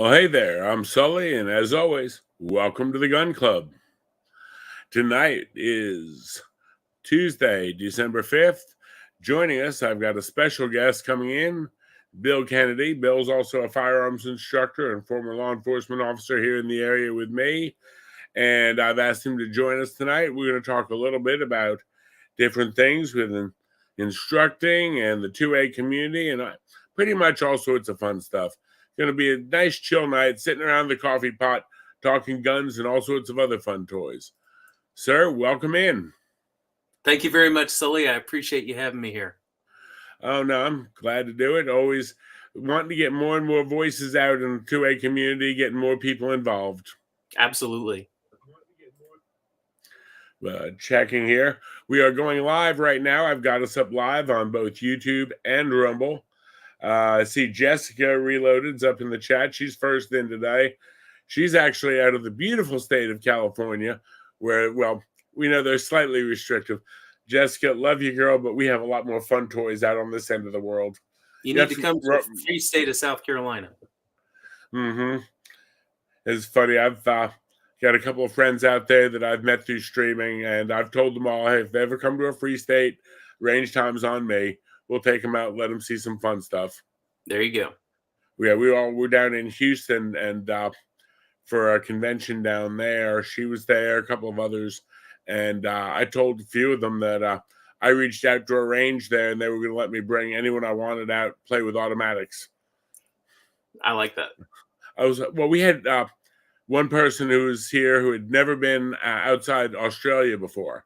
Well, hey there, I'm Sully, and as always, welcome to the Gun Club. Tonight is Tuesday, December 5th. Joining us, I've got a special guest coming in, Bill Kennedy. Bill's also a firearms instructor and former law enforcement officer here in the area with me, and I've asked him to join us tonight. We're going to talk a little bit about different things with instructing and the 2A community, and pretty much all sorts of fun stuff. Going to be a nice chill night, sitting around the coffee pot, talking guns and all sorts of other fun toys. Sir, welcome in. Thank you very much, Sully. I appreciate you having me here. Oh, no, I'm glad to do it. Always wanting to get more and more voices out in the 2A community, getting more people involved. Absolutely. Checking here. We are going live right now. I've got us up live on both YouTube and Rumble. I see Jessica Reloaded's up in the chat. She's first in today. She's actually out of the beautiful state of California, where, well, we know they're slightly restrictive. Jessica, love you, girl, but we have a lot more fun toys out on this end of the world. You need to come to the free state of South Carolina. Mm-hmm. It's funny. I've got a couple of friends out there that I've met through streaming, and I've told them all, hey, if they ever come to a free state, range time's on me. We'll take them out, let them see some fun stuff. There you go. Yeah, we're down in Houston, and for a convention down there. She was there, a couple of others, and I told a few of them that I reached out to a range there, and they were going to let me bring anyone I wanted out, play with automatics. I like that. We had one person who was here who had never been outside Australia before.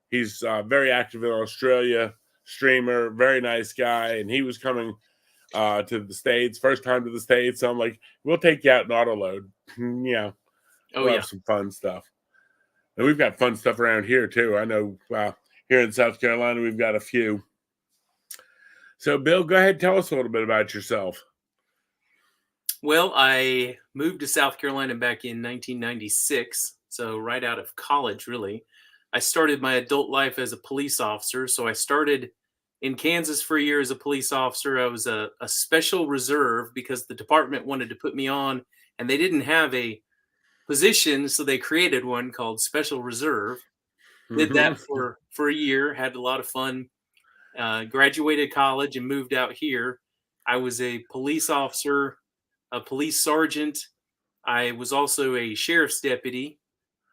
He's very active in Australia, streamer, very nice guy, and he was coming to the States, first time to the States. So I'm like, we'll take you out in autoload. Yeah. We'll have some fun stuff. And we've got fun stuff around here too. I know here in South Carolina, we've got a few. So Bill, go ahead, tell us a little bit about yourself. Well, I moved to South Carolina back in 1996. So right out of college, really. I started my adult life as a police officer. So I started in Kansas for a year as a police officer. I was a special reserve because the department wanted to put me on, and they didn't have a position, so they created one called Special Reserve. Did that for a year, had a lot of fun. Graduated college and moved out here. I was a police officer, a police sergeant. I was also a sheriff's deputy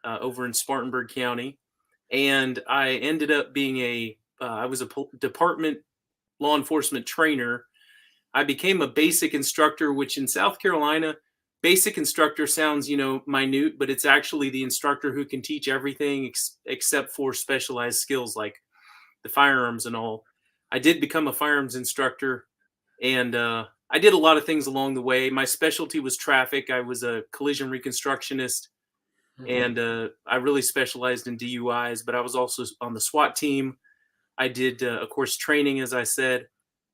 over in Spartanburg County. And I ended up being I was a department law enforcement trainer. I became a basic instructor, which in South Carolina, basic instructor sounds, minute, but it's actually the instructor who can teach everything except for specialized skills like the firearms and all. I did become a firearms instructor, and I did a lot of things along the way. My specialty was traffic. I was a collision reconstructionist. And I really specialized in DUIs, but I was also on the SWAT team. I did, of course, training, as I said.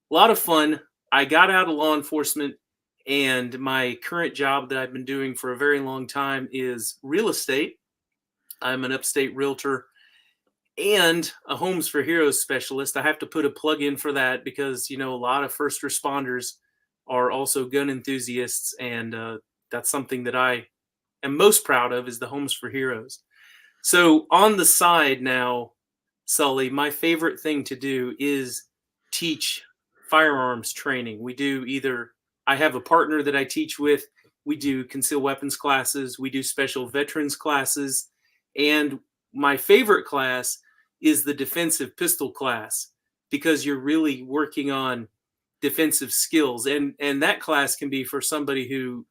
A lot of fun. I got out of law enforcement, and my current job that I've been doing for a very long time is real estate. I'm an upstate realtor and a Homes for Heroes specialist. I have to put a plug in for that because, a lot of first responders are also gun enthusiasts, and that's something that I am most proud of is the Homes for Heroes. So on the side now, Sully, my favorite thing to do is teach firearms training. We do I have a partner that I teach with. We do concealed weapons classes. We do special veterans classes. And my favorite class is the defensive pistol class because you're really working on defensive skills. And that class can be for somebody who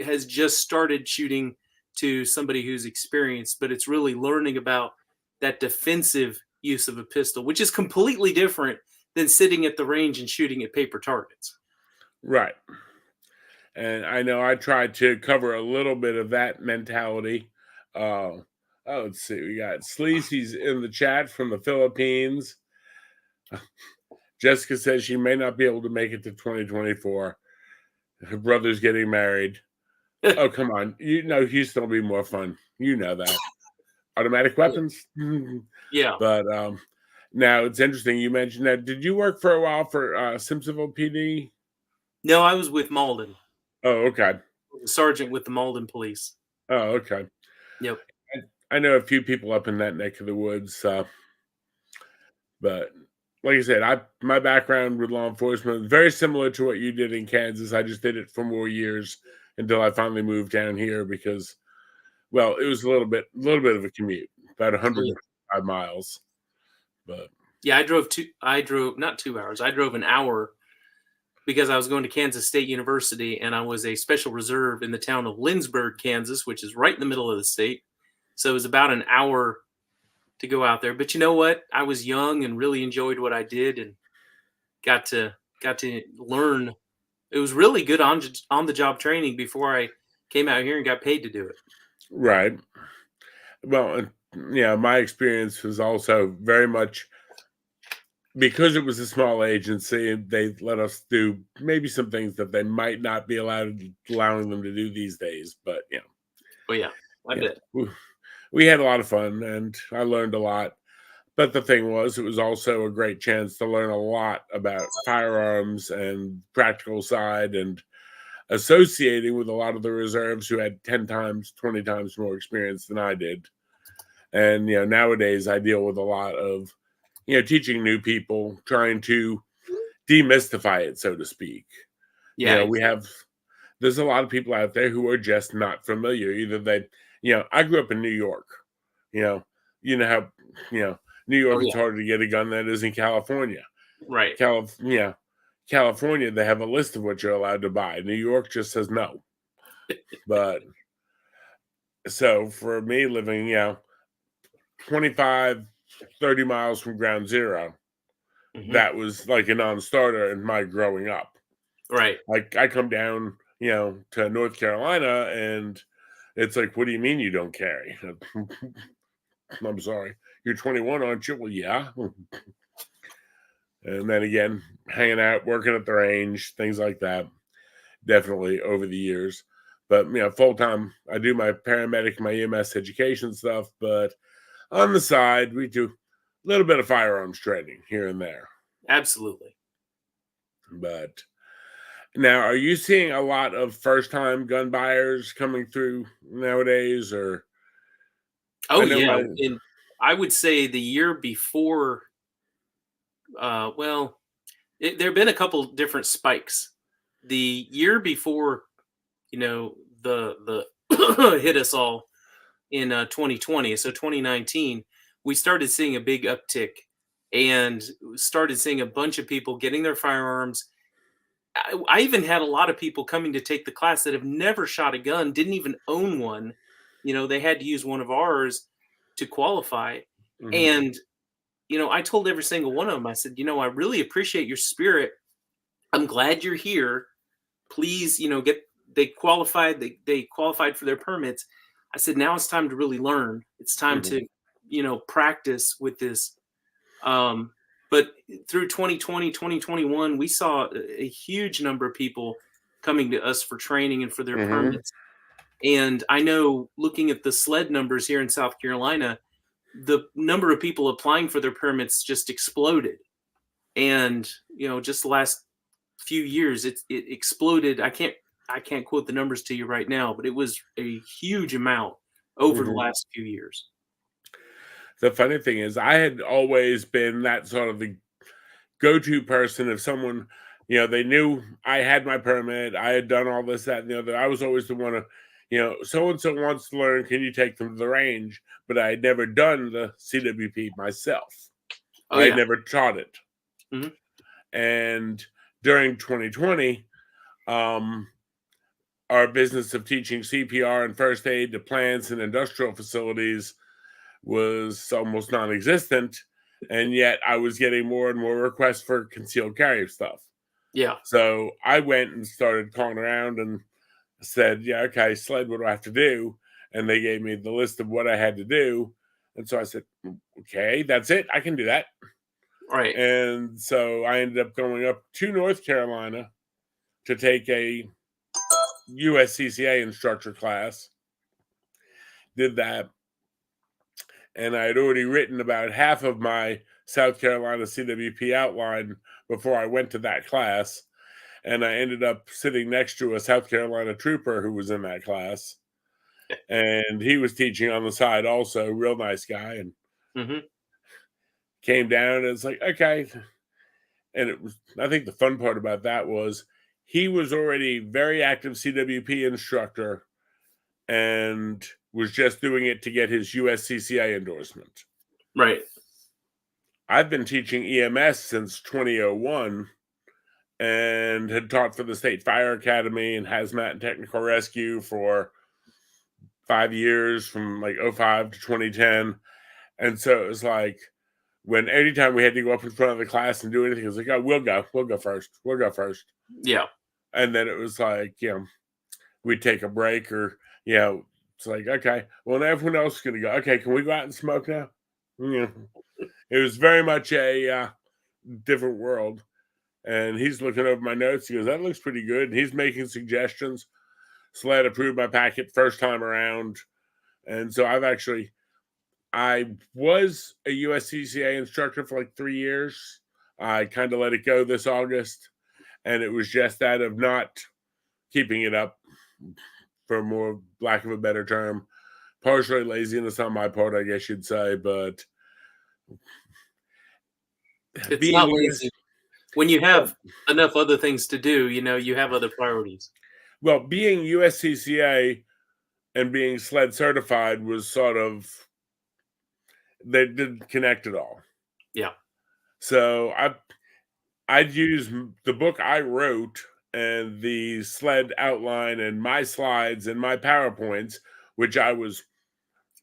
has just started shooting to somebody who's experienced, but it's really learning about that defensive use of a pistol, which is completely different than sitting at the range and shooting at paper targets. Right. And I know I tried to cover a little bit of that mentality. Let's see. We got Sleazy's in the chat from the Philippines. Jessica says she may not be able to make it to 2024. Her brother's getting married. Oh, come on. Houston will be more fun. You know that. Automatic weapons. Yeah. But now it's interesting. You mentioned that. Did you work for a while for Simpsonville PD? No, I was with Malden. Oh, okay. a sergeant with the Malden Police. Oh, okay. Yep. I know a few people up in that neck of the woods, but like I said, my background with law enforcement is very similar to what you did in Kansas. I just did it for more years until I finally moved down here because, well, it was a little bit of a commute, about Oh, yeah. 105 miles. But Yeah, I drove not 2 hours. I drove an hour because I was going to Kansas State University and I was a special reserve in the town of Lindsborg, Kansas, which is right in the middle of the state. So it was about an hour to go out there. But you know what? I was young and really enjoyed what I did and got to learn. It was really good on the job training before I came out here and got paid to do it. right. Well, yeah, my experience was also very much because it was a small agency. They let us do maybe some things that they might not be allowing them to do these days. But Oh yeah, I bet. we had a lot of fun, and I learned a lot. But the thing was, it was also a great chance to learn a lot about firearms and practical side, and associating with a lot of the reserves who had 10 times, 20 times more experience than I did. And nowadays I deal with a lot of teaching new people, trying to demystify it, so to speak. Yeah, There's a lot of people out there who are just not familiar. Either I grew up in New York. You know, how New oh York, it's yeah, harder to get a gun than it is in California. right. California, they have a list of what you're allowed to buy. New York just says no. But so for me, living 25, 30 miles from ground zero, Hmm. that was like a non-starter in my growing up. Right. Like I come down, to North Carolina, and it's like, what do you mean you don't carry? I'm sorry. You're 21, aren't you? Well, yeah. And then again, hanging out, working at the range, things like that. Definitely over the years. But full time, I do my paramedic, my EMS education stuff. But on the side, we do a little bit of firearms training here and there. Absolutely. But now, are you seeing a lot of first time gun buyers coming through nowadays? Or Oh I know yeah, my and I would say the year before, well, there have been a couple different spikes. The year before, the hit us all in 2020, so 2019, we started seeing a big uptick and started seeing a bunch of people getting their firearms. I even had a lot of people coming to take the class that have never shot a gun, didn't even own one. They had to use one of ours to qualify. Mhm. And, I told every single one of them, I said, I really appreciate your spirit. I'm glad you're here. Please, they qualified for their permits. I said, now it's time to really learn. It's time Mhm. to, practice with this. But through 2020, 2021, we saw a huge number of people coming to us for training and for their Mhm. permits. And I know looking at the sled numbers here in South Carolina, the number of people applying for their permits just exploded. And, just the last few years, it exploded. I can't quote the numbers to you right now, but it was a huge amount over the Mhm. last few years. The funny thing is, I had always been that sort of the go-to person. If someone, they knew I had my permit, I had done all this, that, and the other. I was always the one to, so and so wants to learn. Can you take them to the range? But I had never done the CWP myself. Oh I had yeah. never taught it. Hmm. And during 2020, um, our business of teaching CPR and first aid to plants and industrial facilities was almost non-existent, and yet I was getting more and more requests for concealed carry stuff. Yeah. So I went and started calling around and said, yeah, okay, sled, what do I have to do? And they gave me the list of what I had to do. And so I said, okay, that's it. I can do that. Right. And so I ended up going up to North Carolina to take a USCCA instructor class. Did that. And I had already written about half of my South Carolina CWP outline before I went to that class. and I ended up sitting next to a South Carolina trooper who was in that class, and he was teaching on the side also, real nice guy, and Mm-hmm. came down and it's like, okay. And it was, I think the fun part about that was he was already very active CWP instructor and was just doing it to get his USCCA endorsement. Right. I've been teaching EMS since 2001 and had taught for the State Fire Academy and Hazmat and Technical Rescue for 5 years from like '05 to 2010. And so it was like, when anytime we had to go up in front of the class and do anything, it was like, oh, we'll go first. Yeah. And then it was like, we'd take a break or, it's like, okay, well, now everyone else is going to go. Okay, can we go out and smoke now? Yeah. It was very much a different world. And he's looking over my notes. He goes, that looks pretty good. And he's making suggestions. SLED approved my packet first time around. And so I was a USCCA instructor for like 3 years. I kind of let it go this August. And it was just that of not keeping it up, for more lack of a better term. Partially laziness on my part, I guess you'd say, but It's not lazy. When you have enough other things to do, you have other priorities. Well, being USCCA and being SLED certified was sort of, they didn't connect at all. Yeah. So I'd use the book I wrote and the SLED outline and my slides and my PowerPoints, which I was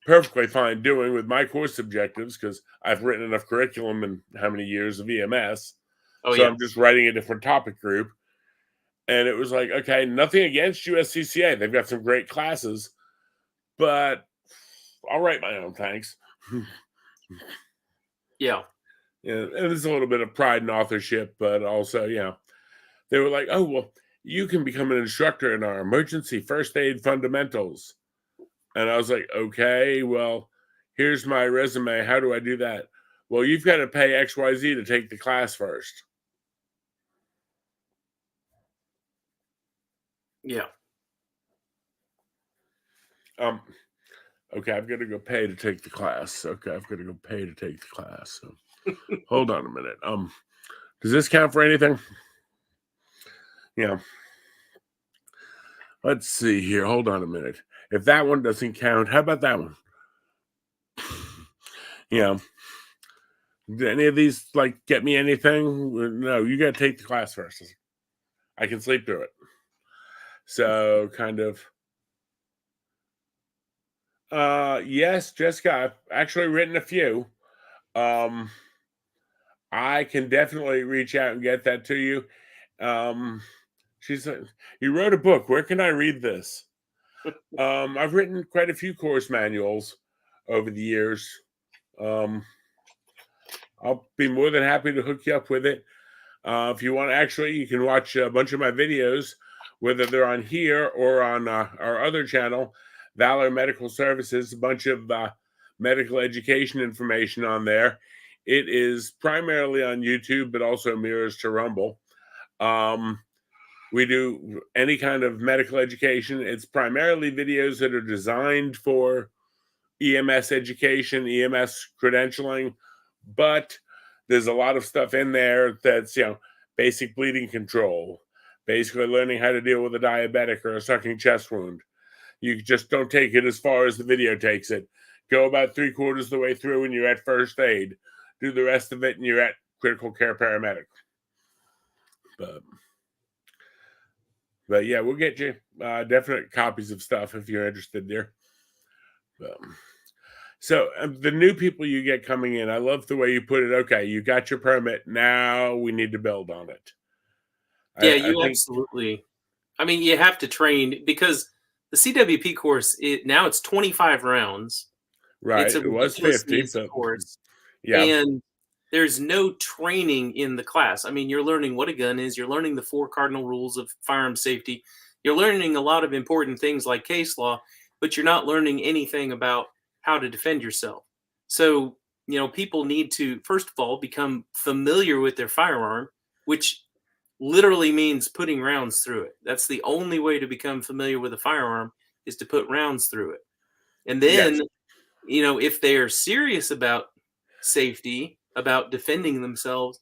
perfectly fine doing with my course objectives because I've written enough curriculum in how many years of EMS. Oh, so yeah. I'm just writing a different topic group. And it was like, okay, nothing against USCCA. They've got some great classes, but I'll write my own, thanks. Yeah. And there's a little bit of pride in authorship, but also, they were like, oh, well, you can become an instructor in our emergency first aid fundamentals. And I was like, okay, well, here's my resume. How do I do that? Well, you've got to pay XYZ to take the class first. Yeah. Okay, I've got to go pay to take the class. Okay, I've got to go pay to take the class. So, hold on a minute. Does this count for anything? Yeah. Let's see here. Hold on a minute. If that one doesn't count, how about that one? Do any of these like get me anything? No, you got to take the class first. I can sleep through it. So kind of. Yes, Jessica, I've actually written a few. I can definitely reach out and get that to you. She said, you wrote a book. Where can I read this? I've written quite a few course manuals over the years. I'll be more than happy to hook you up with it. If you want, actually, you can watch a bunch of my videos, whether they're on here or on our other channel, Valor Medical Services, a bunch of medical education information on there. It is primarily on YouTube, but also mirrors to Rumble. We do any kind of medical education. It's primarily videos that are designed for EMS education, EMS credentialing, but there's a lot of stuff in there that's, basic bleeding control, basically learning how to deal with a diabetic or a sucking chest wound. You just don't take it as far as the video takes it. Go about 3/4 of the way through and you're at first aid. Do the rest of it and you're at critical care paramedic. But yeah, we'll get you definite copies of stuff if you're interested there. So the new people you get coming in, I love the way you put it. Okay, you got your permit. Now we need to build on it. Yeah, I think, absolutely. I mean, you have to train because the CWP course, now it's 25 rounds. right. It's a It was ridiculously 50, easy but course. yeah. And there's no training in the class. I mean, you're learning what a gun is. You're learning the 4 cardinal rules of firearm safety. You're learning a lot of important things like case law, but you're not learning anything about how to defend yourself. So, people need to, first of all, become familiar with their firearm, which literally means putting rounds through it. That's the only way to become familiar with a firearm, is to put rounds through it. And Yes. then, if they are serious about safety, about defending themselves,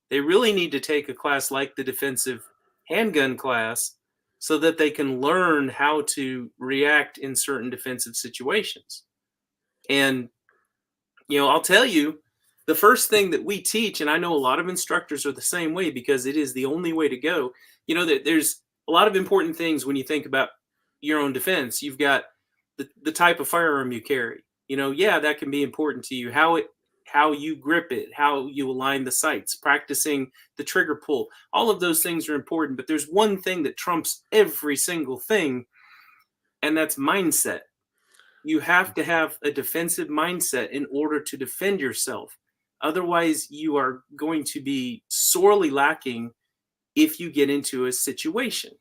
they really need to take a class like the defensive handgun class, so that they can learn how to react in certain defensive situations. And, I'll tell you, the first thing that we teach, and I know a lot of instructors are the same way because it is the only way to go. That there's a lot of important things when you think about your own defense. You've got the type of firearm you carry. Yeah, that can be important to you. How you grip it, how you align the sights, practicing the trigger pull. All of those things are important, but there's one thing that trumps every single thing, and that's mindset. You have to have a defensive mindset in order to defend yourself. Otherwise, you are going to be sorely lacking if you get into a situation.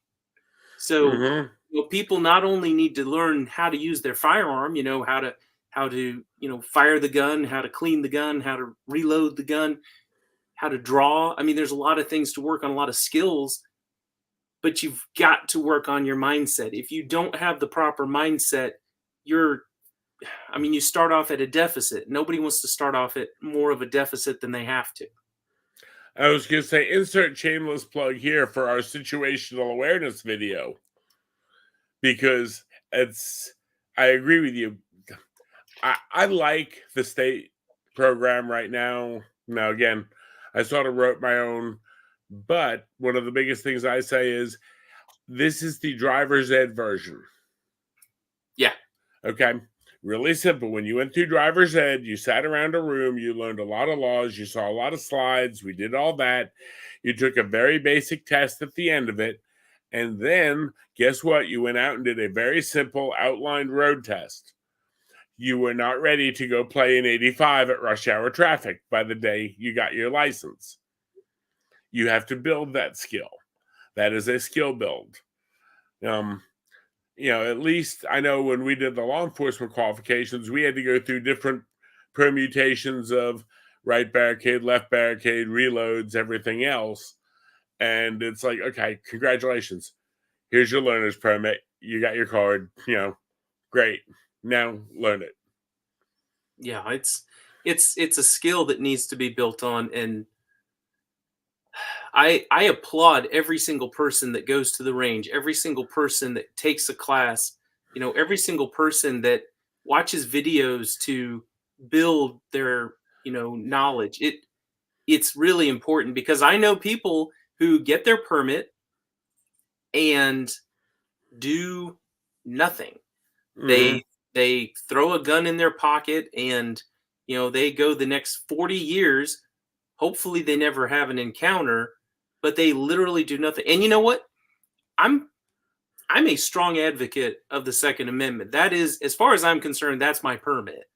So, Mm-hmm. people not only need to learn how to use their firearm, how to fire the gun, how to clean the gun, how to reload the gun, how to draw. I mean, there's a lot of things to work on, a lot of skills, but you've got to work on your mindset. If you don't have the proper mindset, you start off at a deficit. Nobody wants to start off at more of a deficit than they have to. I was going to say, insert shameless plug here for our situational awareness video, because I agree with you. I like the state program right now. Now, again, I sort of wrote my own, but one of the biggest things I say is this is the driver's ed version. Yeah. Okay. Really simple. When you went through driver's ed, you sat around a room, you learned a lot of laws, you saw a lot of slides, we did all that. You took a very basic test at the end of it. And then guess what? You went out and did a very simple outlined road test. You were not ready to go play in 85 at rush hour traffic by the day you got your license. You have to build that skill. That is a skill build. At least I know when we did the law enforcement qualifications, we had to go through different permutations of right barricade, left barricade, reloads, everything else. And it's like, okay, congratulations. Here's your learner's permit. You got your card, great. Now learn it. Yeah, it's a skill that needs to be built on, and I applaud every single person that goes to the range, every single person that takes a class, every single person that watches videos to build their, knowledge. It's really important, because I know people who get their permit and do nothing. Mm-hmm. They throw a gun in their pocket, and they go the next 40 years. Hopefully they never have an encounter, but they literally do nothing. And you know what? I'm a strong advocate of the Second Amendment. That is, as far as I'm concerned, that's my permit.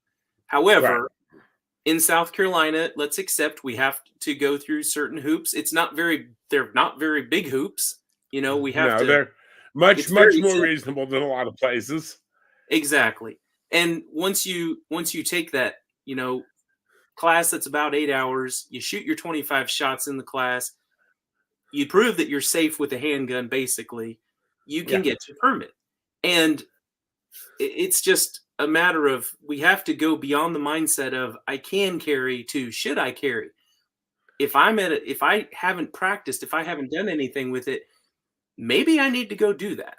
However, Right. in South Carolina, let's accept we have to go through certain hoops. They're not very big hoops. We have No, to. they're much, It's much very more simple. reasonable than a lot of places. Exactly. And once you take that, class that's about 8 hours, you shoot your 25 shots in the class, you prove that you're safe with a handgun, basically, you can Yeah. get your permit. And it's just a matter of, we have to go beyond the mindset of I can carry to should I carry. If I haven't practiced, if I haven't done anything with it, maybe I need to go do that.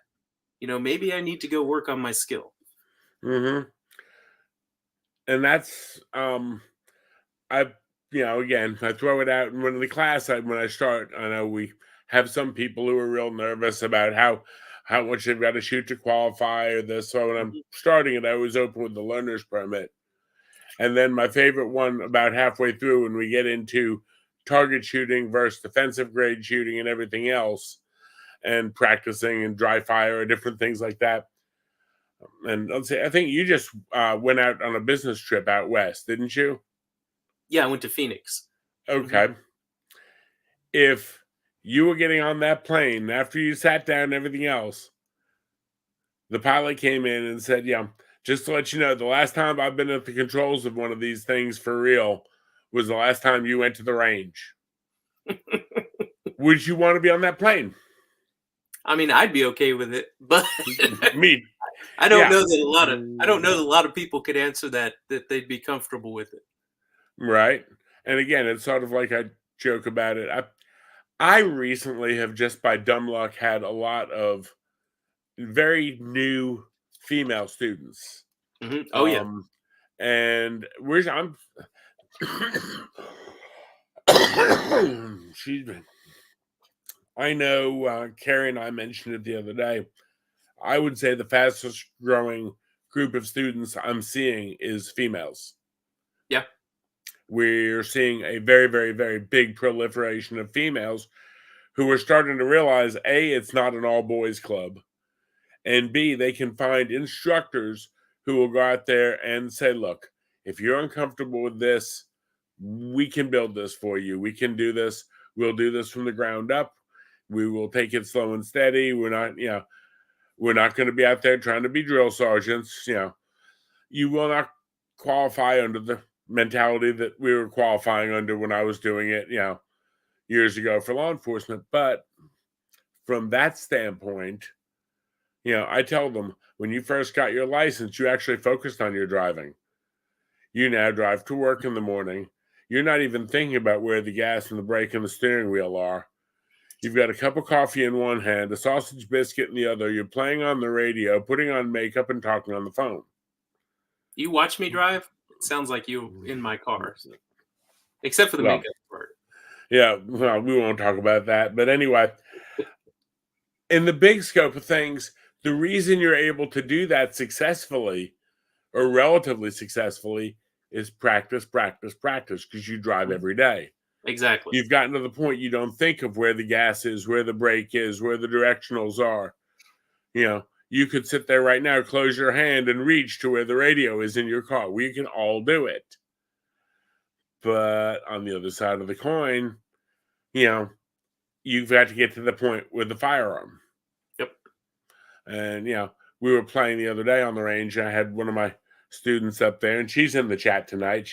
Maybe I need to go work on my skill. Mm-hmm. And that's I again, I throw it out, and when the class when I start, I know we have some people who are real nervous about how much they've got to shoot to qualify or this. So when I'm Mhm. starting it, I always open with the learner's permit. And then my favorite one about halfway through, when we get into target shooting versus defensive grade shooting and everything else, and practicing and dry fire and different things like that. And let's say, I think you just went out on a business trip out west, didn't you? Yeah, I went to Phoenix. Mhm. Okay. If you were getting on that plane after you sat down and everything else, the pilot came in and said, yeah, just to let you know, the last time I've been at the controls of one of these things for real was the last time you went to the range. Would you want to be on that plane? I mean, I'd be okay with it, but Me, I don't yeah, know that a lot of people could answer that they'd be comfortable with it. right. And again, it's sort of like I joke about it. I recently have just by dumb luck had a lot of very new female students. Oh yeah. And I'm excuse me. I know Carrie and I mentioned it the other day. I would say the fastest growing group of students I'm seeing is females. Yeah. We're seeing a very, very, very big proliferation of females who are starting to realize A, it's not an all boys club, and B, they can find instructors who will go out there and say, look, if you're uncomfortable with this, we can build this for you. We can do this. We'll do this from the ground up. We will take it slow and steady. We're not going to be out there trying to be drill sergeants. You will not qualify under the mentality that we were qualifying under when I was doing it, years ago for law enforcement. But from that standpoint, I tell them when you first got your license, you actually focused on your driving. You now drive to work in the morning. You're not even thinking about where the gas and the brake and the steering wheel are. You've got a cup of coffee in one hand, a sausage biscuit in the other. You're playing on the radio, putting on makeup, and talking on the phone. You watch me drive? It sounds like you in my car. Except for the Well, makeup part. yeah, well, we won't talk about that. But anyway, in the big scope of things, the reason you're able to do that successfully or relatively successfully is practice, practice, practice, because you drive every day. Exactly. You've gotten to the point you don't think of where the gas is, where the brake is, where the directionals are. You could sit there right now, close your hand, and reach to where the radio is in your car. We can all do it. But on the other side of the coin, you've got to get to the point with the firearm. Yep. And, we were playing the other day on the range. I had one of my students up there, and she's in the chat tonight.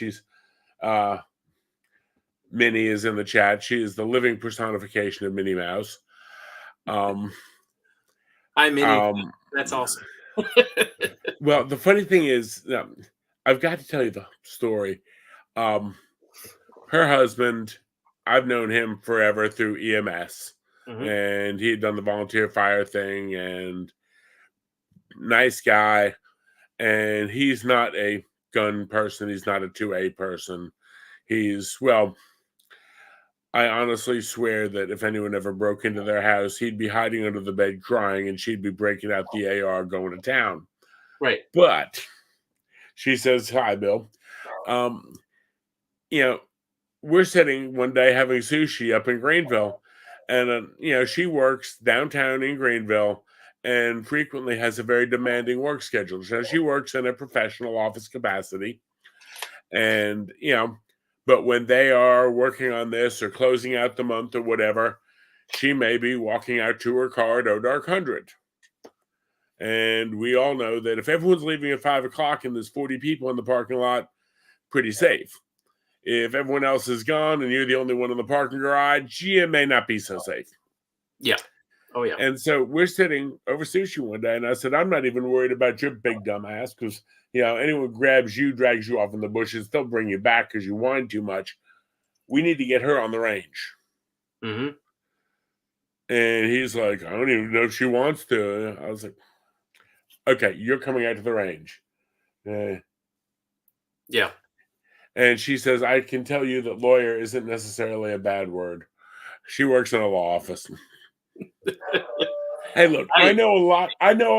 Minnie is in the chat. She is the living personification of Minnie Mouse. Hi, Minnie. That's awesome. Well, the funny thing is, I've got to tell you the story. Her husband, I've known him forever through EMS, and he had done the volunteer fire thing, and nice guy. And he's not a gun person. He's not a 2A person. I honestly swear that if anyone ever broke into their house, he'd be hiding under the bed crying, and she'd be breaking out the AR going to town. Right. But she says, hi, Bill. We're sitting one day having sushi up in Greenville, and, she works downtown in Greenville and frequently has a very demanding work schedule. So she works in a professional office capacity. And, but when they are working on this or closing out the month or whatever, she may be walking out to her car at O'Dark 100. And we all know that if everyone's leaving at 5 o'clock and there's 40 people in the parking lot, pretty safe. If everyone else is gone and you're the only one in the parking garage, it may not be so safe. Yeah. Oh, yeah. And so we're sitting over sushi one day, and I said, I'm not even worried about your big dumb ass because, anyone grabs you, drags you off in the bushes, they'll bring you back because you whine too much. We need to get her on the range. Mm-hmm. And he's like, I don't even know if she wants to. I was like, okay, you're coming out to the range. Yeah. And she says, I can tell you that lawyer isn't necessarily a bad word. She works in a law office. Hey, look, I know a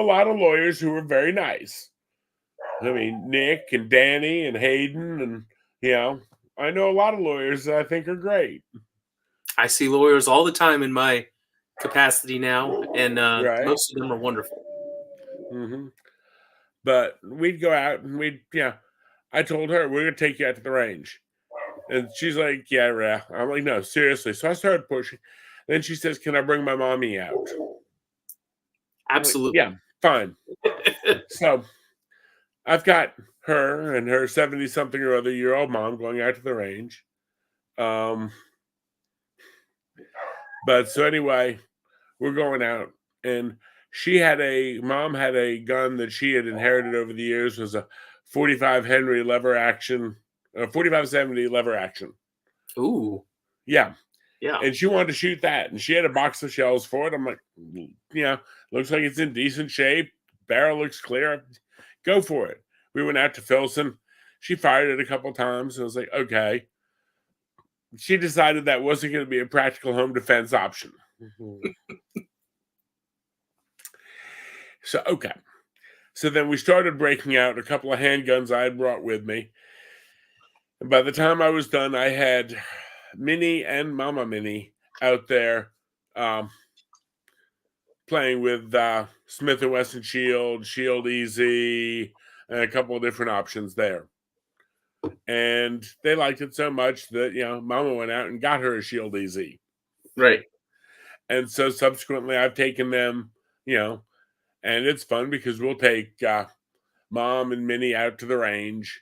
lot of lawyers who are very nice. I mean, Nick and Danny and Hayden, and I know a lot of lawyers that I think are great. I see lawyers all the time in my capacity now, and right? Most of them are wonderful. Mm-hmm. But we'd go out and I told her we're gonna take you out to the range, and she's like, yeah. I'm like, no, seriously. So I started pushing. Then she says, can I bring my mommy out? Absolutely. Like, yeah, fine. So I've got her and her 70-something or other year old mom going out to the range. But so anyway, we're going out, and mom had a gun that she had inherited over the years, was a 45 Henry lever action, 4570 lever action. Ooh. Yeah. Yeah. And she wanted to shoot that, and she had a box of shells for it. I'm like, looks like it's in decent shape. Barrel looks clear. Go for it. We went out to Filson. She fired it a couple times. I was like, okay. She decided that wasn't going to be a practical home defense option. So, okay. So then we started breaking out a couple of handguns I had brought with me. And by the time I was done, I had Mini and Mama Mini out there playing with Smith & Wesson Shield, Shield Easy, and a couple of different options there. And they liked it so much that, Mama went out and got her a Shield Easy. Right. And so subsequently I've taken them, and it's fun because we'll take Mom and Minnie out to the range.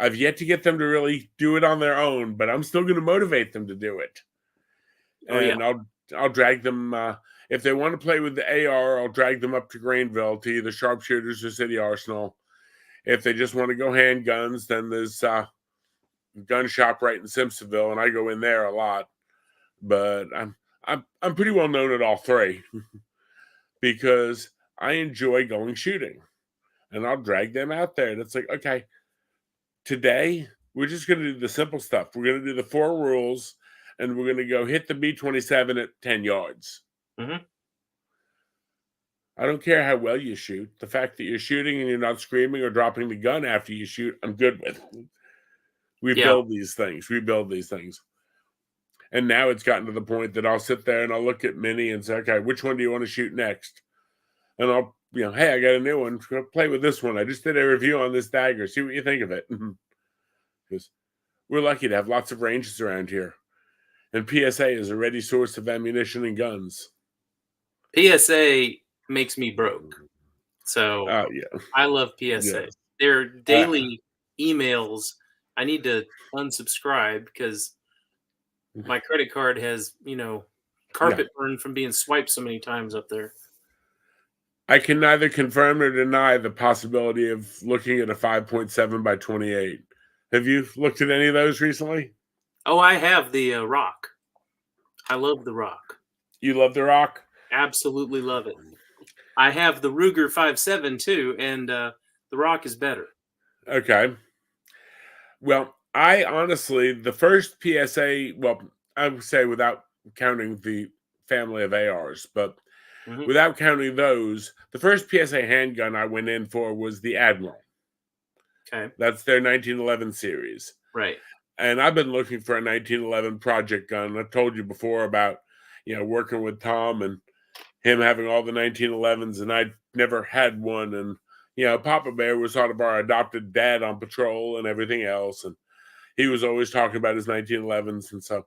I've yet to get them to really do it on their own, but I'm still going to motivate them to do it. And I'll drag them, if they want to play with the AR, I'll drag them up to Greenville to either Sharpshooters or City Arsenal. If they just want to go handguns, then there's a gun shop right in Simpsonville, and I go in there a lot. But I'm pretty well known at all three because I enjoy going shooting, and I'll drag them out there. And it's like, okay, today we're just going to do the simple stuff. We're going to do the 4 rules, and we're going to go hit the B-27 at 10 yards. Mm-hmm. I don't care how well you shoot. The fact that you're shooting and you're not screaming or dropping the gun after you shoot, I'm good with. We build these things. And now it's gotten to the point that I'll sit there and I'll look at Minnie and say, okay, which one do you want to shoot next? And I'll, hey, I got a new one. Play with this one. I just did a review on this dagger. See what you think of it. Because we're lucky to have lots of ranges around here. And PSA is a ready source of ammunition and guns. PSA makes me broke. So I love PSA. Their daily emails, I need to unsubscribe because my credit card has, carpet burn from being swiped so many times up there. I can neither confirm or deny the possibility of looking at a 5.7 by 28. Have you looked at any of those recently? Oh, I have the Rock. I love the Rock. You love the Rock? Absolutely love it. I have the Ruger 5.7 too, and the Rock is better. Okay. Well, I honestly, the first PSA, I would say without counting the family of ARs, but without counting those, the first PSA handgun I went in for was the Admiral. Okay. That's their 1911 series. Right. And I've been looking for a 1911 project gun. I told you before about, working with Tom and him having all the 1911s, and I never had one. And, Papa Bear was sort of our adopted dad on patrol and everything else. And he was always talking about his 1911s. And so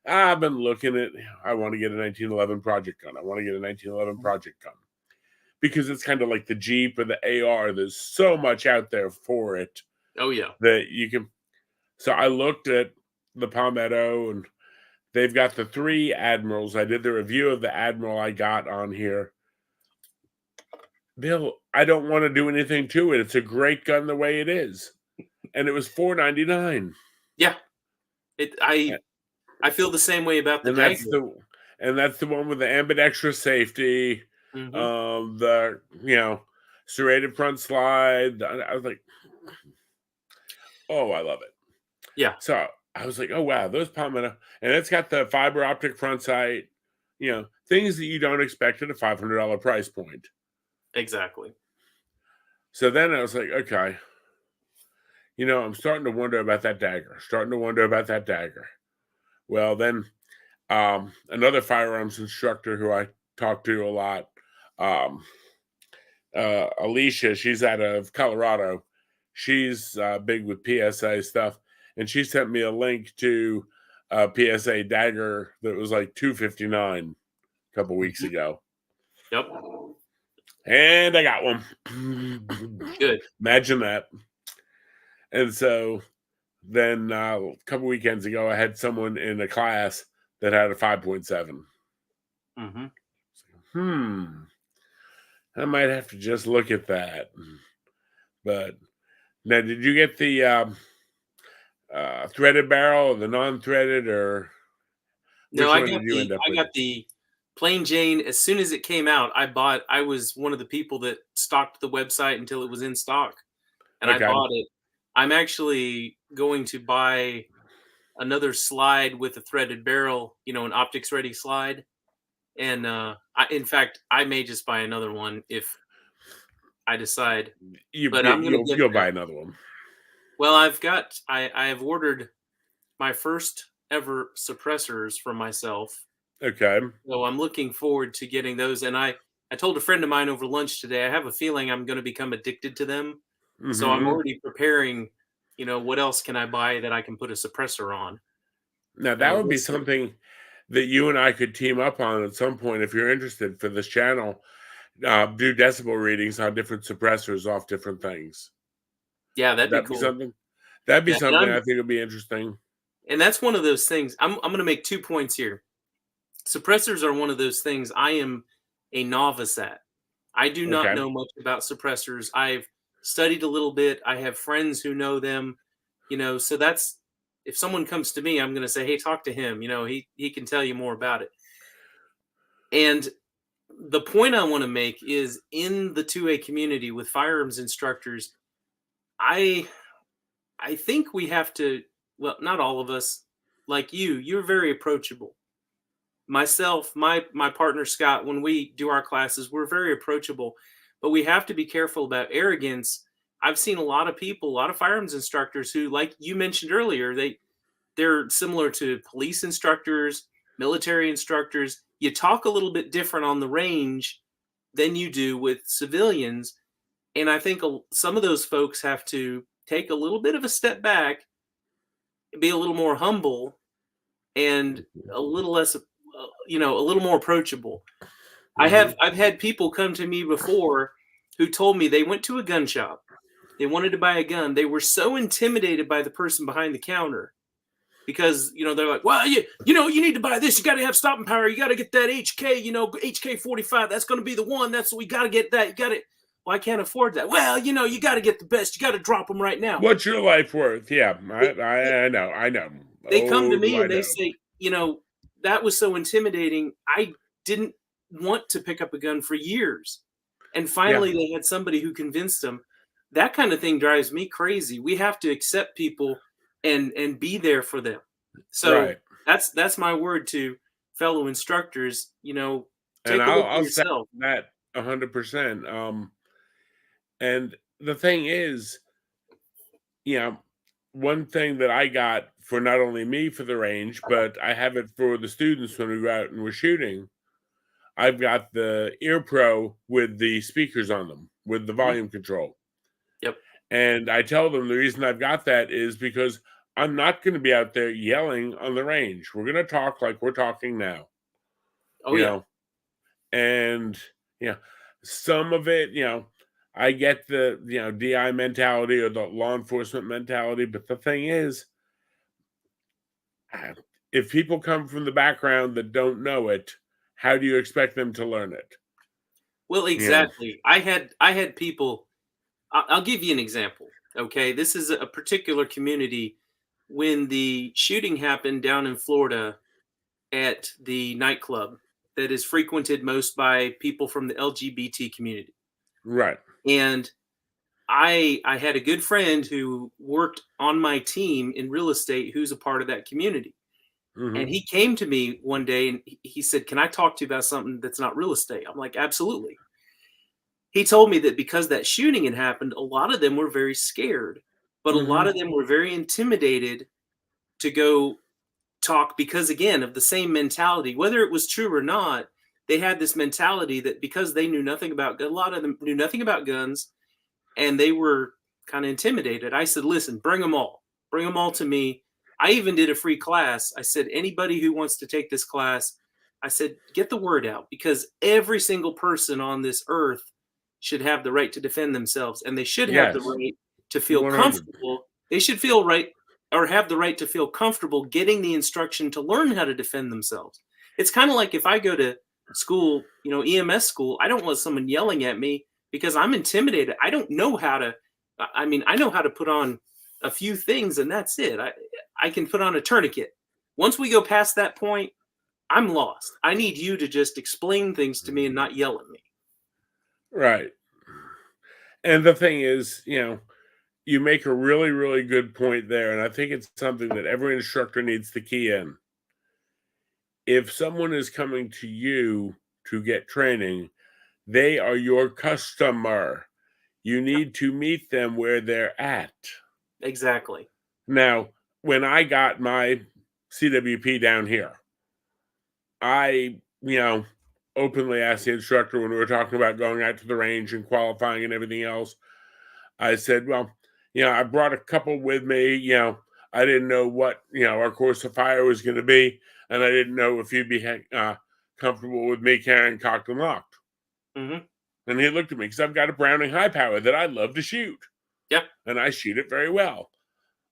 I've been looking at, I want to get a 1911 project gun. I want to get a 1911 project gun because it's kind of like the Jeep or the AR. There's so much out there for it. Oh, yeah. That you can. So I looked at the Palmetto, and they've got the 3 Admirals. I did the review of the Admiral I got on here. Bill, I don't want to do anything to it. It's a great gun the way it is. And it was $4.99. Yeah. I feel the same way about the Dagger. That's the one with the ambidextrous safety, the serrated front slide. I was like, oh, I love it. Yeah. So I was like, oh wow, those Palmetto, and it's got the fiber optic front sight, things that you don't expect at a $500 price point. Exactly. So then I was like, okay, I'm starting to wonder about that dagger. Well, then another firearms instructor who I talk to a lot, Alicia, she's out of Colorado. She's big with PSA stuff, and she sent me a link to a PSA dagger that was like $259 a couple weeks ago. Yep. And I got one. Good. Imagine that. And so then a couple weekends ago, I had someone in a class that had a 5.7. Mm-hmm. I might have to just look at that. But now, did you get the threaded barrel or the non-threaded, or No, which one did you end up I with? got the plain Jane. As soon as it came out, I was one of the people that stocked the website until it was in stock, and I Okay. bought it. I'm actually going to buy another slide with a threaded barrel, an optics ready slide. And in fact, I may just buy another one if I decide. But I'm gonna get You'll the. buy another one. Well, I have ordered my first ever suppressors for myself. Okay. So I'm looking forward to getting those. And I told a friend of mine over lunch today, I have a feeling I'm going to become addicted to them. So I'm Hmm. already preparing, what else can I buy that I can put a suppressor on? Now that would We'll be see. something that you and I could team up on at some point if you're interested for this channel. Do decibel readings on different suppressors off different things. Yeah, Would that'd be that be cool. something? That'd be Yeah, something I think would be interesting. and that's one of those things. I'm going to make 2 points here. Suppressors are one of those things I am a novice at. I do not Okay. know much about suppressors. I've studied a little bit. I have friends who know them, so that's if someone comes to me, I'm going to say, "Hey, talk to him. He can tell you more about it." And the point I want to make is in the 2A community with firearms instructors, I I think we have to, well, not all of us, like you're very approachable. Myself, my partner Scott, when we do our classes, we're very approachable, but we have to be careful about arrogance. I've seen a lot of people, a lot of firearms instructors who, like you mentioned earlier, they're similar to police instructors, military instructors. You talk a little bit different on the range than you do with civilians, and I think some of those folks have to take a little bit of a step back, be a little more humble, and a little less, a little more approachable. Hmm. I've had people come to me before who told me they went to a gun shop. They wanted to buy a gun. They were so intimidated by the person behind the counter because they're like, well, you need to buy this. You got to have stopping power. You got to get that HK. HK 45. That's going to be the one. That's we got to get that. You got to. Well, I can't afford that. Well, you got to get the best. You got to drop them right now. What's your life worth? Yeah, They, they, I know, I know. they come to Oh, do me I and they know? say, that was so intimidating. I didn't want to pick up a gun for years. And Yeah, finally, they had somebody who convinced them. That kind of thing drives me crazy. We have to accept people and be there for them. So right. that's my word to fellow instructors. And Take a look at I'll say yourself. that 100%. And the thing is, you know, one thing that I got for not only me for the range, but I have it for the students when we go out and we're shooting. I've got the Ear Pro with the speakers on them, with the Mhm. volume control. Yep. And I tell them the reason I've got that is because I'm not going to be out there yelling on the range. We're going to talk like we're talking now, Oh you yeah. know, and, you know, some of it, I get the, DI mentality or the law enforcement mentality. But the thing is, uh, if people come from the background that don't know it, how do you expect them to learn it? Well, You know, exactly. I had people. I'll give you an example. Okay, this is a particular community. When the shooting happened down in Florida at the nightclub that is frequented most by people from the LGBT community, right. and I had a good friend who worked on my team in real estate who's a part of that community. And Hmm. he came to me one day and he said, "Can I talk to you about something that's not real estate?" I'm like, "Absolutely." He told me that because that shooting had happened, a lot of them were very scared, but a lot Hmm. of them were very intimidated to go talk because, again, of the same mentality. Whether it was true or not, they had this mentality that because they knew nothing about a lot of them knew nothing about guns, and they were kind of intimidated. I said, "Listen, bring them all to me." I even did a free class. I said, "Anybody who wants to take this class," I said, "get the word out because every single person on this earth should have the right to defend themselves, and they should have the Yes. right to feel 100. comfortable. They should feel right. or have the right to feel comfortable getting the instruction to learn how to defend themselves. It's kind of like if I go to school, EMS school, I don't want someone yelling at me because I'm intimidated. I don't know how to, I mean, I know how to put on a few things and that's it. I can put on a tourniquet. Once we go past that point, I'm lost. I need you to just explain things to me and not yell at me. Right. And the thing is, you make a really, really good point there. And I think it's something that every instructor needs to key in. If someone is coming to you to get training, they are your customer. You need to meet them where they're at. Exactly. Now, when I got my CWP down here, I, openly asked the instructor when we were talking about going out to the range and qualifying and everything else. I said, well, I brought a couple with me. I didn't know what, our course of fire was going to be. And I didn't know if you'd be comfortable with me carrying cocked and locked. Mm-hmm. And he looked at me because I've got a Browning high power that I love to shoot. Yeah. And I shoot it very well.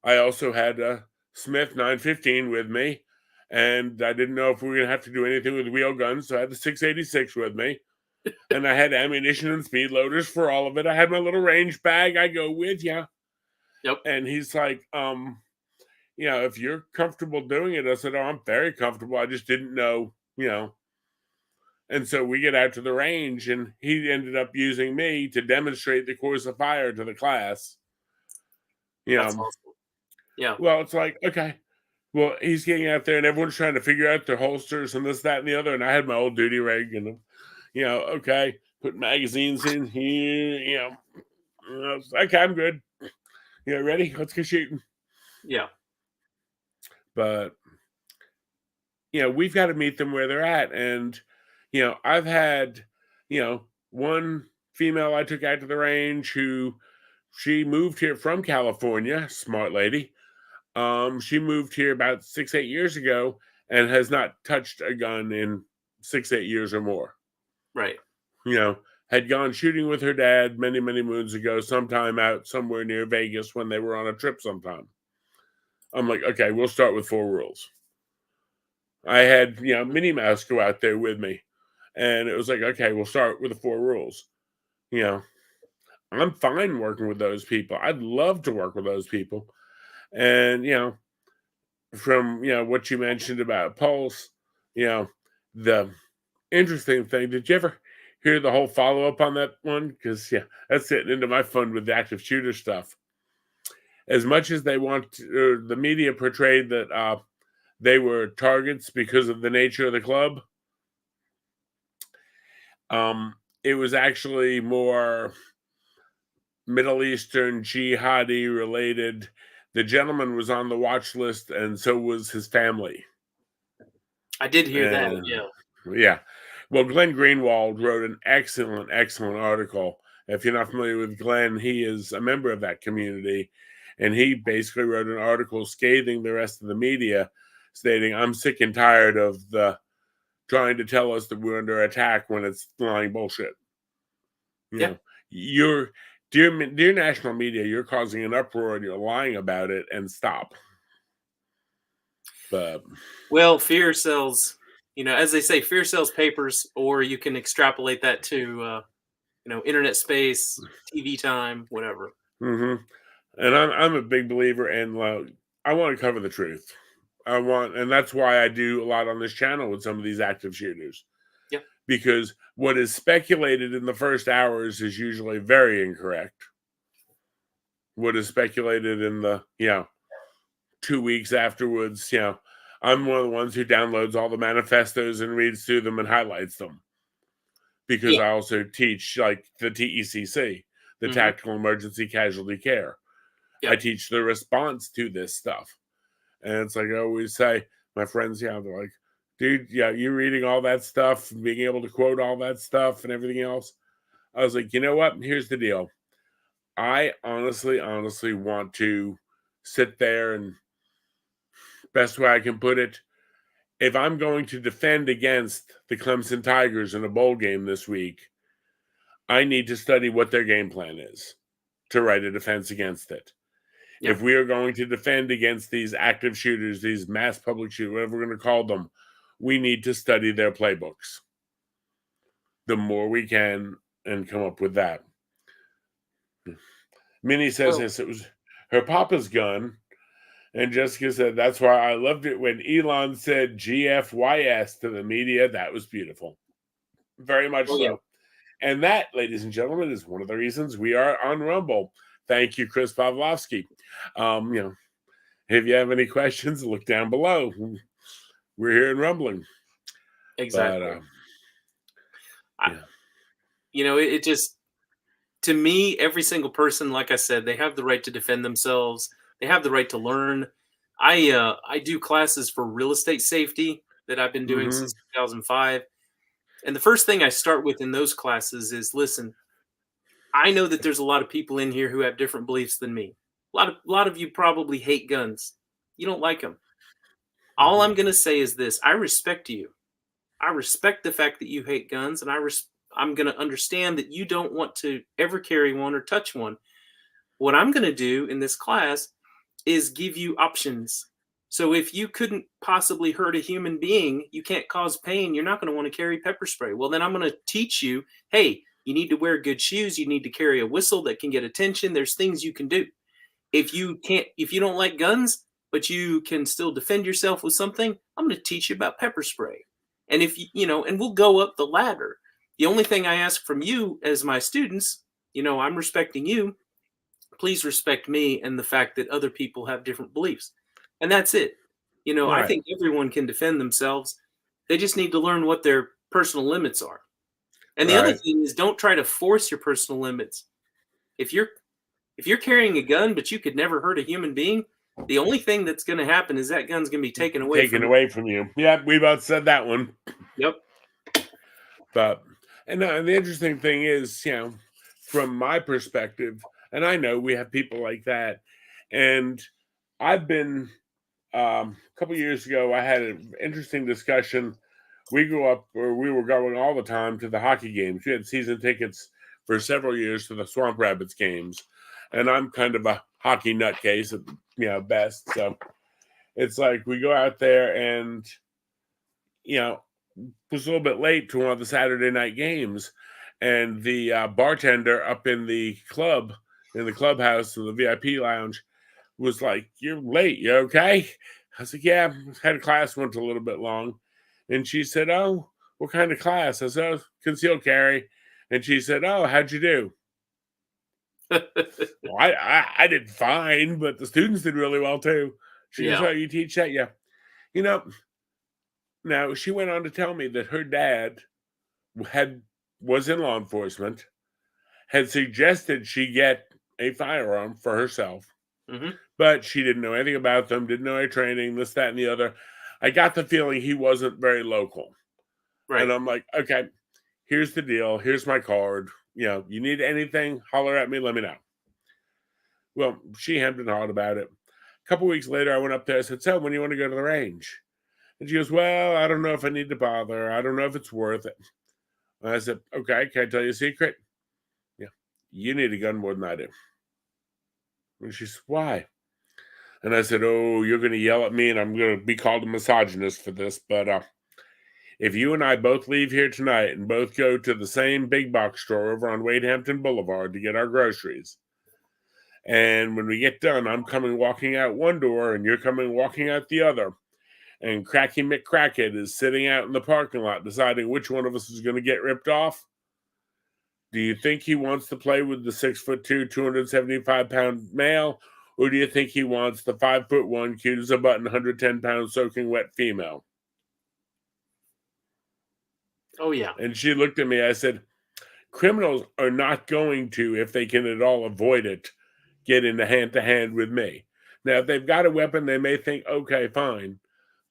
I also had a Smith 915 with me. And I didn't know if we were going to have to do anything with wheel guns. So I had the 686 with me. And I had ammunition and speed loaders for all of it. I had my little range bag I go with, yeah. Yep. And he's like, if you're comfortable doing it. I said, oh, I'm very comfortable. I just didn't know, And so we get out to the range, and he ended up using me to demonstrate the course of fire to the class. That's awesome. Yeah. Well, it's like, okay. Well, he's getting out there, and everyone's trying to figure out their holsters and this, that, and the other. And I had my old duty rig, and okay, put magazines in here. Okay, I'm good. Ready? Let's go shooting. Yeah. But we've got to meet them where they're at, and I've had one female I took out to the range who she moved here from California, smart lady. She moved here about 6-8 years ago and has not touched a gun in 6-8 years or more. Right. Had gone shooting with her dad many, many moons ago, sometime out somewhere near Vegas when they were on a trip sometime. I'm like, okay, we'll start with 4 rules. I had, Minnie Mouse go out there with me. And it was like, okay, we'll start with the 4 rules. I'm fine working with those people. I'd love to work with those people. And, from, what you mentioned about Pulse, the interesting thing, did you ever hear the whole follow-up on that one? Because, that's getting into my fun with the active shooter stuff. As much as they want to, the media portrayed that they were targets because of the nature of the club, it was actually more Middle Eastern jihadi related. The gentleman was on the watch list, and so was his family. I did hear that. Yeah. Yeah. Well, Glenn Greenwald wrote an excellent, excellent article. If you're not familiar with Glenn, he is a member of that community. And he basically wrote an article scathing the rest of the media, stating, I'm sick and tired of the trying to tell us that we're under attack when it's lying bullshit. You're dear national media, you're causing an uproar and you're lying about it, and stop. But well, fear sells, as they say, fear sells papers, or you can extrapolate that to internet space, TV time, whatever. Mm-hmm. And I'm a big believer in I want to cover the truth. And that's why I do a lot on this channel with some of these active shooters. Yeah. Because what is speculated in the first hours is usually very incorrect. What is speculated in the 2 weeks afterwards, I'm one of the ones who downloads all the manifestos and reads through them and highlights them. Because I also teach like the TECC, the Tactical Emergency Casualty Care. Yep. I teach the response to this stuff. And it's like I always say, my friends, they're like, dude, you reading all that stuff, and being able to quote all that stuff and everything else. I was like, you know what? Here's the deal. I honestly want to sit there and, best way I can put it, if I'm going to defend against the Clemson Tigers in a bowl game this week, I need to study what their game plan is to write a defense against it. Yeah. If we are going to defend against these active shooters, these mass public shooters, whatever we're going to call them, we need to study their playbooks the more we can and come up with that. Minnie says this, it was her papa's gun. And Jessica said, that's why I loved it when Elon said GFYS to the media. That was beautiful. Very much so. Yeah. And that, ladies and gentlemen, is one of the reasons we are on Rumble. Thank you, Chris Pavlovsky. If you have any questions, look down below. We're here in Rumbling. Exactly. But, it just, to me, every single person, like I said, they have the right to defend themselves. They have the right to learn. I do classes for real estate safety that I've been doing since 2005. And the first thing I start with in those classes is, listen, I know that there's a lot of people in here who have different beliefs than me. A lot of you probably hate guns. You don't like them. All I'm going to say is this. I respect you. I respect the fact that you hate guns, and I'm going to understand that you don't want to ever carry one or touch one. What I'm going to do in this class is give you options. So if you couldn't possibly hurt a human being, you can't cause pain, you're not going to want to carry pepper spray. Well, then I'm going to teach you, hey, you need to wear good shoes. You need to carry a whistle that can get attention. There's things you can do. If you don't like guns, but you can still defend yourself with something, I'm going to teach you about pepper spray. And if and we'll go up the ladder. The only thing I ask from you as my students, I'm respecting you. Please respect me and the fact that other people have different beliefs. And that's it. Right. I think everyone can defend themselves. They just need to learn what their personal limits are. And the other thing is, don't try to force your personal limits. If you're carrying a gun, but you could never hurt a human being, the only thing that's going to happen is that gun's going to be taken away from you. Yeah, we both said that one. Yep. But and the interesting thing is, from my perspective, and I know we have people like that, and I've been a couple years ago, I had an interesting discussion. We were going all the time to the hockey games. We had season tickets for several years to the Swamp Rabbits games, and I'm kind of a hockey nutcase at best. So it's like we go out there, and was a little bit late to one of the Saturday night games, and the bartender up in the club, in the clubhouse, in the VIP lounge, was like, "You're late. You okay?" I was like, "Yeah, had a class, went a little bit long." And she said, "Oh, what kind of class?" I said, "Oh, concealed carry." And she said, "Oh, how'd you do?" Well, I did fine, but the students did really well too. She goes, "Oh, you teach that?" Yeah. Now she went on to tell me that her dad was in law enforcement, had suggested she get a firearm for herself, but she didn't know anything about them, didn't know any training, this, that, and the other. I got the feeling he wasn't very local. Right. And I'm like, okay, here's the deal. Here's my card. You need anything, holler at me, let me know. Well, she hemmed and hawed about it. A couple weeks later, I went up there. I said, "So, when do you want to go to the range?" And she goes, "Well, I don't know if I need to bother. I don't know if it's worth it." And I said, "Okay, can I tell you a secret? Yeah, you need a gun more than I do." And she said, "Why?" And I said, "Oh, you're going to yell at me, and I'm going to be called a misogynist for this. But if you and I both leave here tonight and both go to the same big box store over on Wade Hampton Boulevard to get our groceries, and when we get done, I'm coming walking out one door, and you're coming walking out the other, and Cracky McCrackhead is sitting out in the parking lot deciding which one of us is going to get ripped off, do you think he wants to play with the 6'2", 275-pound male, or do you think he wants the 5'1", cute as a button, 110-pound soaking wet female?" Oh, yeah. And she looked at me. I said, "Criminals are not going to, if they can at all avoid it, get into hand-to-hand with me. Now, if they've got a weapon, they may think, okay, fine.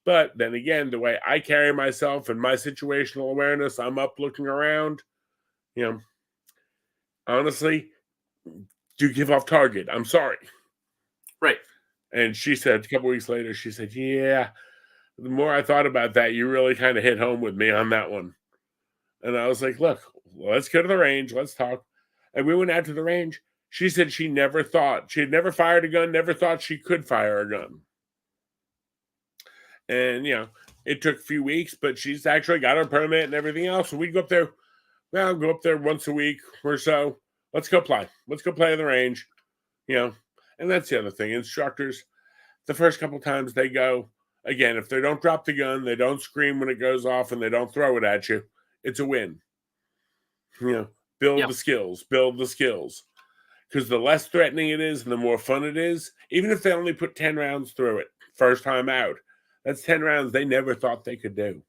But then again, the way I carry myself and my situational awareness, I'm up looking around, honestly, do give off target. I'm sorry." Right. And she said, a couple weeks later, she said, "Yeah, the more I thought about that, you really kind of hit home with me on that one." And I was like, "Look, let's go to the range. Let's talk." And we went out to the range. She said she had never fired a gun, never thought she could fire a gun. And, it took a few weeks, but she's actually got her permit and everything else. So we'd go up there. Well, go up there once a week or so. Let's go play. Let's go play in the range. And that's the other thing. Instructors, the first couple times they go, again, if they don't drop the gun, they don't scream when it goes off, and they don't throw it at you, it's a win. Build the skills. Because the less threatening it is and the more fun it is, even if they only put 10 rounds through it first time out, that's 10 rounds they never thought they could do.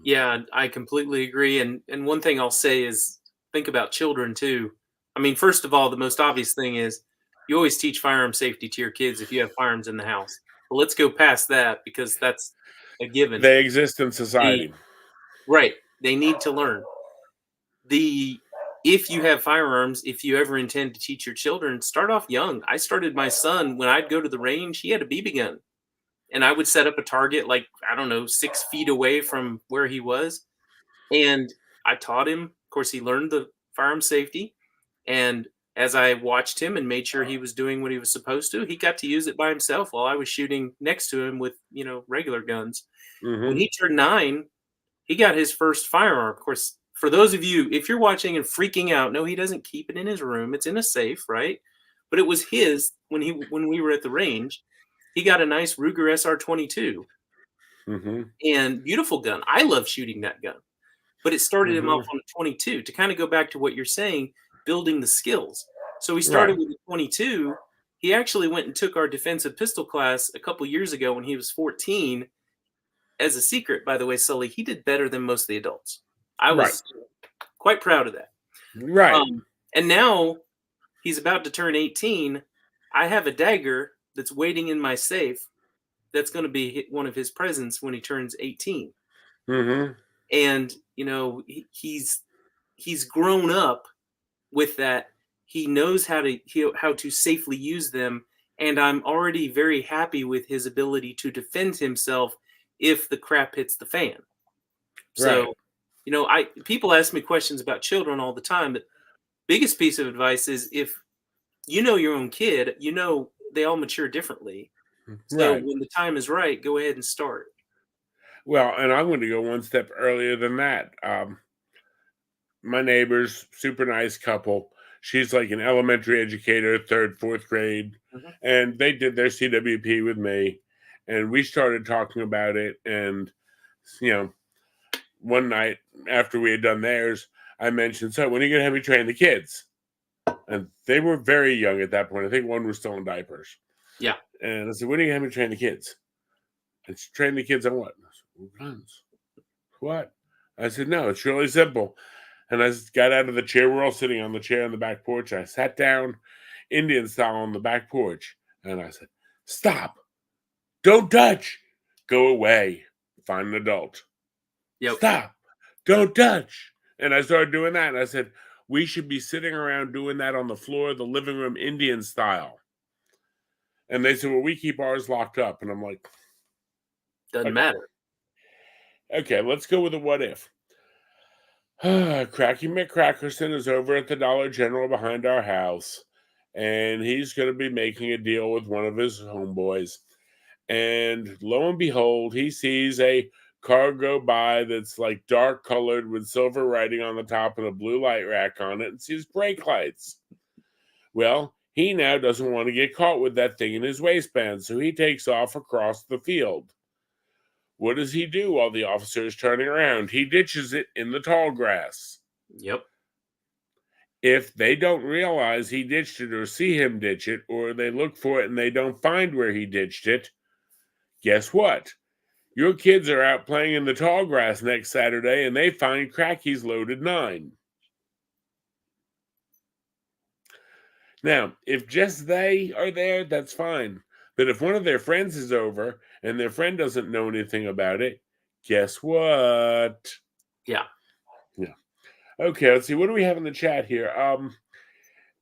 Yeah, I completely agree. And one thing I'll say is think about children too. I mean, first of all, the most obvious thing is you always teach firearm safety to your kids if you have firearms in the house. But let's go past that because that's a given. They exist in society. Right. They need to learn. If you have firearms, if you ever intend to teach your children, start off young. I started my son when I'd go to the range, he had a BB gun. And I would set up a target like, I don't know, 6 feet away from where he was. And I taught him. Of course, he learned the firearm safety. And as I watched him and made sure he was doing what he was supposed to, he got to use it by himself while I was shooting next to him with, regular guns. Mm-hmm. When he turned 9, he got his first firearm. Of course, for those of you, if you're watching and freaking out, no, he doesn't keep it in his room. It's in a safe, right? But it was his when we were at the range. He got a nice Ruger SR22. Mm-hmm. And beautiful gun. I love shooting that gun. But it started him off on a 22. To kind of go back to what you're saying, building the skills. So he started with a 22. He actually went and took our defensive pistol class a couple years ago when he was 14. As a secret, by the way, Sully, he did better than most of the adults. I was quite proud of that. Right. And now he's about to turn 18. I have a dagger that's waiting in my safe that's going to be one of his presents when he turns 18. Mm-hmm. And, he's grown up with that. He knows how to safely use them. And I'm already very happy with his ability to defend himself if the crap hits the fan. So, people ask me questions about children all the time. The biggest piece of advice is if you know your own kid, they all mature differently. So when the time is right, go ahead and start. Well, and I'm going to go one step earlier than that. My neighbor's super nice couple. She's like an elementary educator, 3rd, 4th grade. Mm-hmm. And they did their CWP with me. And we started talking about it. And, one night after we had done theirs, I mentioned, so when are you going to have me train the kids? And they were very young at that point. I think one was still in diapers. Yeah. And I said, when are you going to have me train the kids? And train the kids on what? I said, guns. What? I said, no, it's really simple. And I got out of the chair. We're all sitting on the chair on the back porch. I sat down Indian style on the back porch. And I said, stop. Don't touch. Go away. Find an adult. Yep. Stop. Don't touch. And I started doing that. And I said, we should be sitting around doing that on the floor of the living room Indian style. And they said, well, we keep ours locked up. And I'm like, doesn't matter. Okay, let's go with a what if. Cracky McCrackerson is over at the Dollar General behind our house. And he's going to be making a deal with one of his homeboys. And lo and behold, he sees a car go by that's like dark colored with silver writing on the top and a blue light rack on it and sees brake lights. Well, he now doesn't want to get caught with that thing in his waistband, so he takes off across the field. What does he do while the officer is turning around? He ditches it in the tall grass. Yep. If they don't realize he ditched it or see him ditch it, or they look for it and they don't find where he ditched it, guess what? Your kids are out playing in the tall grass next Saturday and they find Cracky's loaded 9. Now, if just they are there, that's fine. But if one of their friends is over and their friend doesn't know anything about it, guess what? Yeah. Okay, let's see. What do we have in the chat here?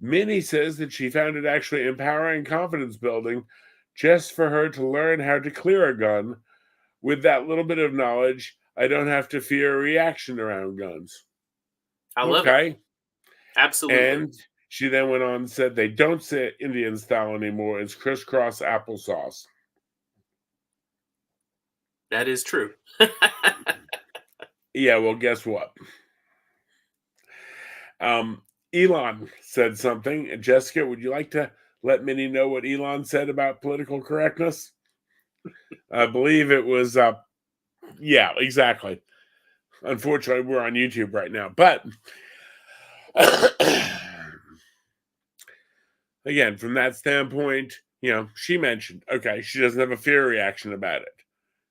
Minnie says that she found it actually empowering, confidence building just for her to learn how to clear a gun. With that little bit of knowledge, I don't have to fear a reaction around guns. I love it. Absolutely. And She then went on and said they don't say it Indian style anymore. It's crisscross applesauce. That is true. Yeah, well, guess what? Elon said something. Jessica, would you like to let Minnie know what Elon said about political correctness? I believe it was, yeah, exactly. Unfortunately, we're on YouTube right now. But again, from that standpoint, she mentioned, okay, she doesn't have a fear reaction about it.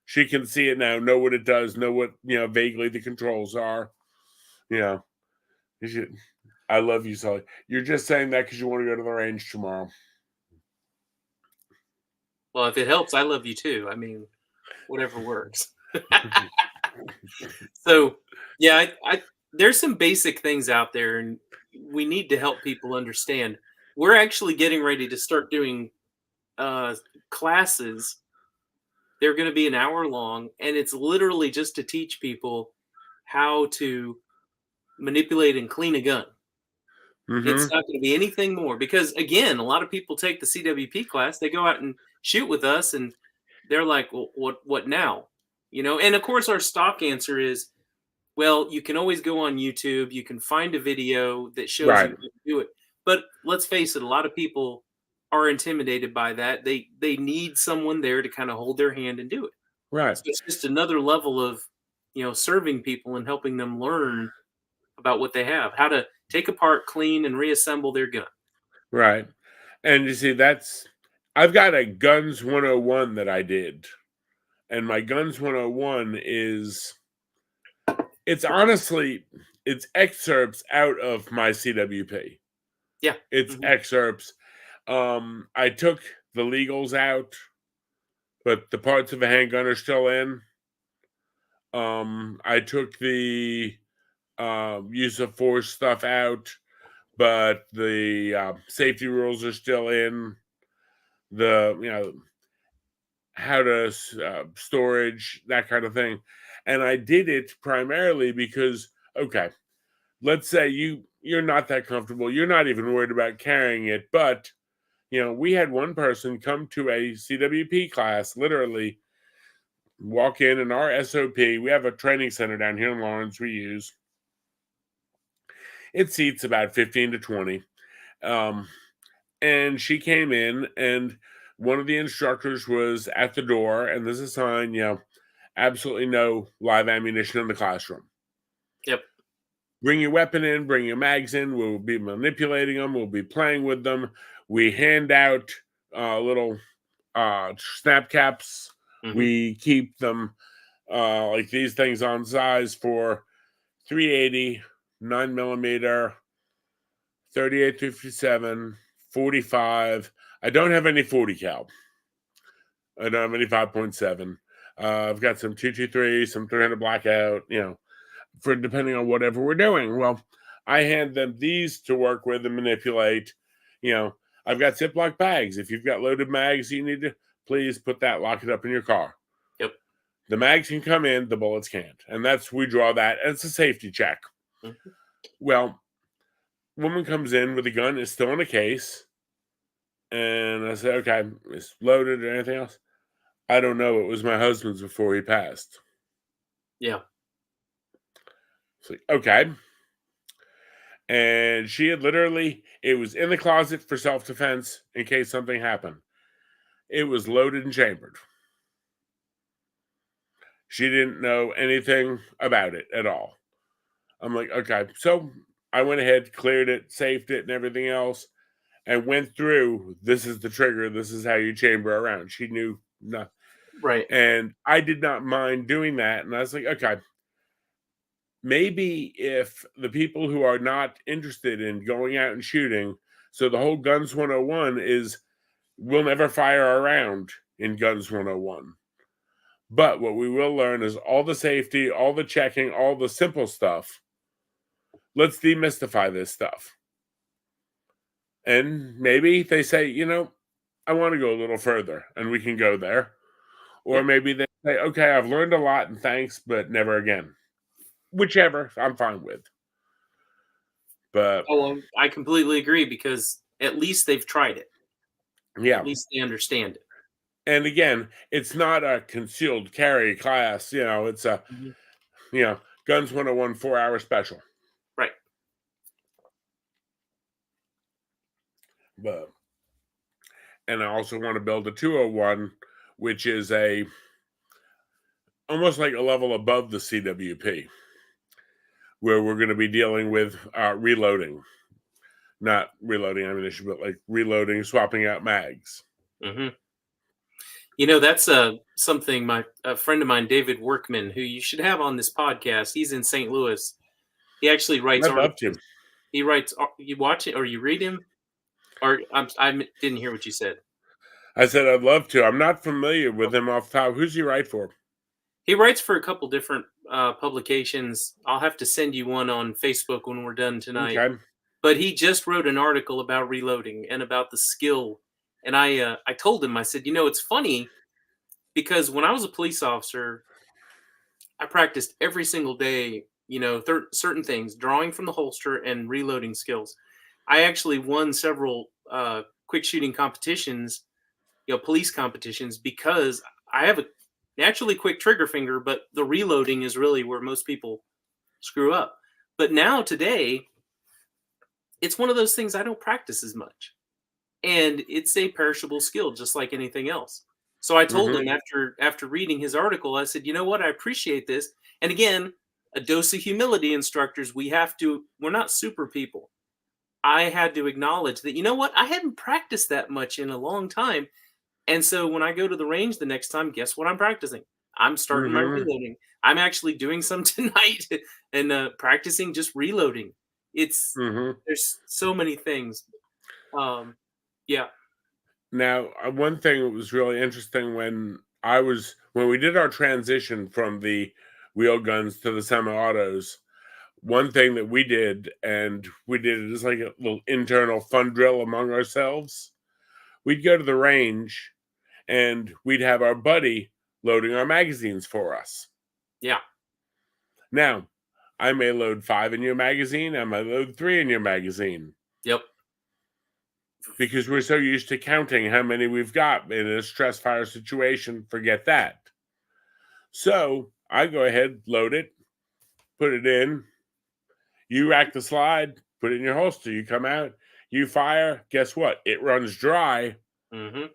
She can see it now, know what it does, know what, vaguely the controls are. You should, I love you, Sully. You're just saying that because you want to go to the range tomorrow. Well, if it helps, I love you too. I mean, whatever works. So, yeah, I there's some basic things out there, and we need to help people understand. We're actually getting ready to start doing uh, classes. They're going to be an hour long, and it's literally just to teach people how to manipulate and clean a gun. It's Mm-hmm. not going to be anything more because, again, a lot of people take the CWP class, they go out and shoot with us, and they're like, "Well, what now?" And of course, our stock answer is, "Well, you can always go on YouTube. You can find a video that shows you Right. how to do it." But let's face it, a lot of people are intimidated by that. They need someone there to kind of hold their hand and do it. Right. So it's just another level of serving people and helping them learn about what they have, how to take apart, clean, and reassemble their gun. Right. And you see, I've got a Guns 101 that I did. And my Guns 101 it's honestly, it's excerpts out of my CWP. Yeah. It's Mhm. excerpts. I took the legals out, but the parts of a handgun are still in. I took the use of force stuff out, but the safety rules are still in. The how to storage, that kind of thing, and I did it primarily because, okay, let's say you're not that comfortable, you're not even worried about carrying it, but we had one person come to a CWP class, literally walk in our SOP. We have a training center down here in Lawrence we use. It seats about 15 to 20. And she came in, and one of the instructors was at the door, and there's a sign, absolutely no live ammunition in the classroom. Yep. Bring your weapon in, bring your mags in. We'll be manipulating them. We'll be playing with them. We hand out little snap caps. Hmm. We keep them like these things on size for 380, 9mm, 3857, 45. I don't have any 40 cal. I don't have any 5.7. I've got some 223, some 300 blackout, for depending on whatever we're doing. Well, I hand them these to work with and manipulate. I've got Ziploc bags. If you've got loaded mags, you need to please put that, lock it up in your car. Yep. The mags can come in, the bullets can't. And we draw that. And it's a safety check. Hmm. Well, woman comes in with a gun, is still in a case. And I say, okay, it's loaded or anything else? I don't know. It was my husband's before he passed. Yeah. It's like, okay. And she had it was in the closet for self-defense in case something happened. It was loaded and chambered. She didn't know anything about it at all. I'm like, okay. So I went ahead, cleared it, saved it, and everything else, and went through. This is the trigger. This is how you chamber around. She knew nothing. Right. And I did not mind doing that. And I was like, okay, maybe if the people who are not interested in going out and shooting, so the whole Guns 101 is we'll never fire a round in Guns 101. But what we will learn is all the safety, all the checking, all the simple stuff. Let's demystify this stuff. And maybe they say, I want to go a little further and we can go there. Or Yeah. maybe they say, okay, I've learned a lot and thanks, but never again. Whichever, I'm fine with. But I completely agree because at least they've tried it. yeah, At least they understand it. and again, it's not a concealed carry class. It's a Mhm. Guns 101 4-hour special. Right. But and I also want to build a 201, which is almost like a level above the CWP, where we're going to be dealing with reloading, not reloading ammunition, but like reloading, swapping out mags. Hmm. That's something a friend of mine, David Workman, who you should have on this podcast. He's in St. Louis. He actually writes I'd love articles. to. He writes. You watch it or you read him? Or I didn't hear what you said. I said I'd love to. I'm not familiar with him off top. Who's he write for? He writes for a couple different publications. I'll have to send you one on Facebook when we're done tonight. Okay. But he just wrote an article about reloading and about the skill. And I told him, I said, it's funny because when I was a police officer, I practiced every single day, certain things, drawing from the holster and reloading skills. I actually won several quick shooting competitions, police competitions, because I have a naturally quick trigger finger, but the reloading is really where most people screw up. But now today, it's one of those things I don't practice as much. And it's a perishable skill just like anything else. So I told him Mm-hmm. after reading his article, I said, "You know what? I appreciate this." And again, a dose of humility, instructors. We're not super people. I had to acknowledge that, I hadn't practiced that much in a long time. And so when I go to the range the next time, guess what I'm practicing? I'm starting my Mm-hmm. reloading. I'm actually doing some tonight and practicing just reloading. Mm-hmm. There's so many things. Um, yeah. Now, one thing that was really interesting when we did our transition from the wheel guns to the semi-autos, one thing that we did, and we did it as like a little internal fun drill among ourselves. We'd go to the range and we'd have our buddy loading our magazines for us. Yeah. Now, I may load 5 in your magazine, I might load 3 in your magazine. Yep. Because we're so used to counting how many we've got in a stress fire situation, forget that. So I go ahead, load it, put it in. You rack the slide, put it in your holster. You come out, you fire. Guess what? It runs dry. Mm-hmm.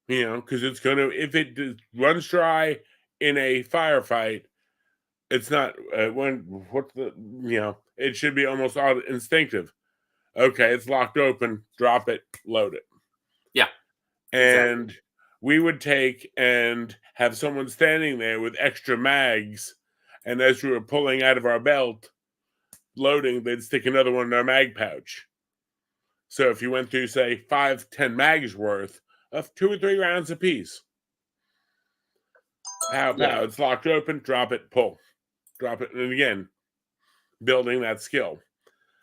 Because if it runs dry in a firefight, it's not it should be almost all instinctive. Okay, it's locked open, drop it, load it. Yeah. And Exactly. we would take and have someone standing there with extra mags, and as we were pulling out of our belt, loading, they'd stick another one in our mag pouch. So if you went through, say, 5-10 mags worth of 2 or 3 rounds apiece, pow, Yeah. pow, it's locked open, drop it, pull, drop it, and again, building that skill.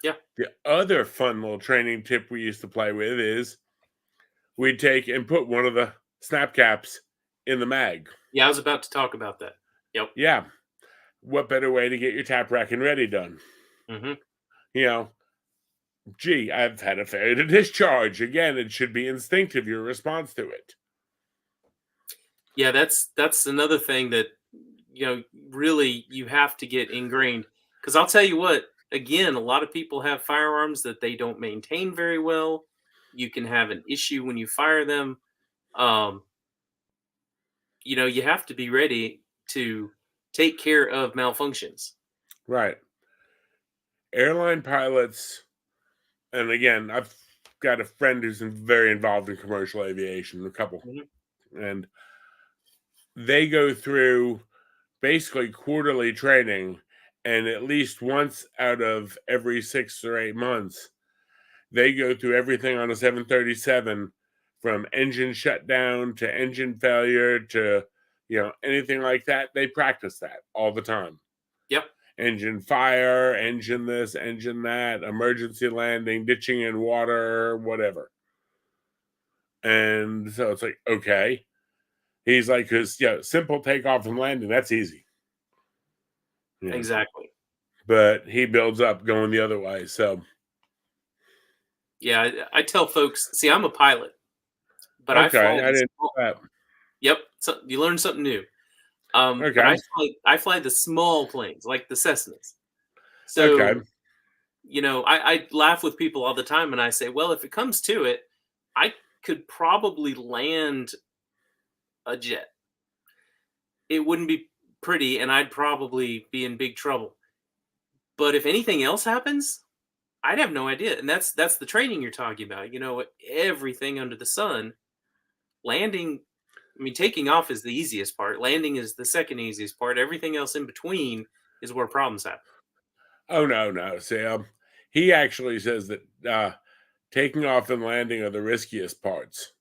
Yeah. The other fun little training tip we used to play with is we'd take and put one of the snap caps in the mag. Yeah. I was about to talk about that. Yep. Yeah. What better way to get your tap rack and ready done? Mm-hmm. Gee, I've had a failure to discharge. Again, it should be instinctive, your response to it. Yeah. That's another thing that, really you have to get ingrained. Because I'll tell you what, again, a lot of people have firearms that they don't maintain very well. You can have an issue when you fire them. Um, you have to be ready to take care of malfunctions. Right. Airline pilots, and again, I've got a friend who's very involved in commercial aviation, a couple, Mhm. and they go through basically quarterly training, and at least once out of every 6 or 8 months, they go through everything on a 737 from engine shutdown to engine failure to anything like that. They practice that all the time. Yep. Engine fire, engine this, engine that, emergency landing, ditching in water, whatever. And so it's like, okay. He's like, because simple takeoff and landing, that's easy. Exactly. but he builds up going the other way. So Yeah, I tell folks, see, I'm a pilot, but I okay, fly I the didn't small. know that. Yep, so you learn something new. But Okay, I fly the small planes, like the Cessnas. okay, So, I laugh with people all the time, and I say, well, if it comes to it, I could probably land a jet. It wouldn't be pretty, and I'd probably be in big trouble. But if anything else happens, I'd have no idea. And that's the training you're talking about. Everything under the sun. Landing, I mean, taking off is the easiest part. Landing is the second easiest part. Everything else in between is where problems happen. oh no, no. See, he actually says that taking off and landing are the riskiest parts,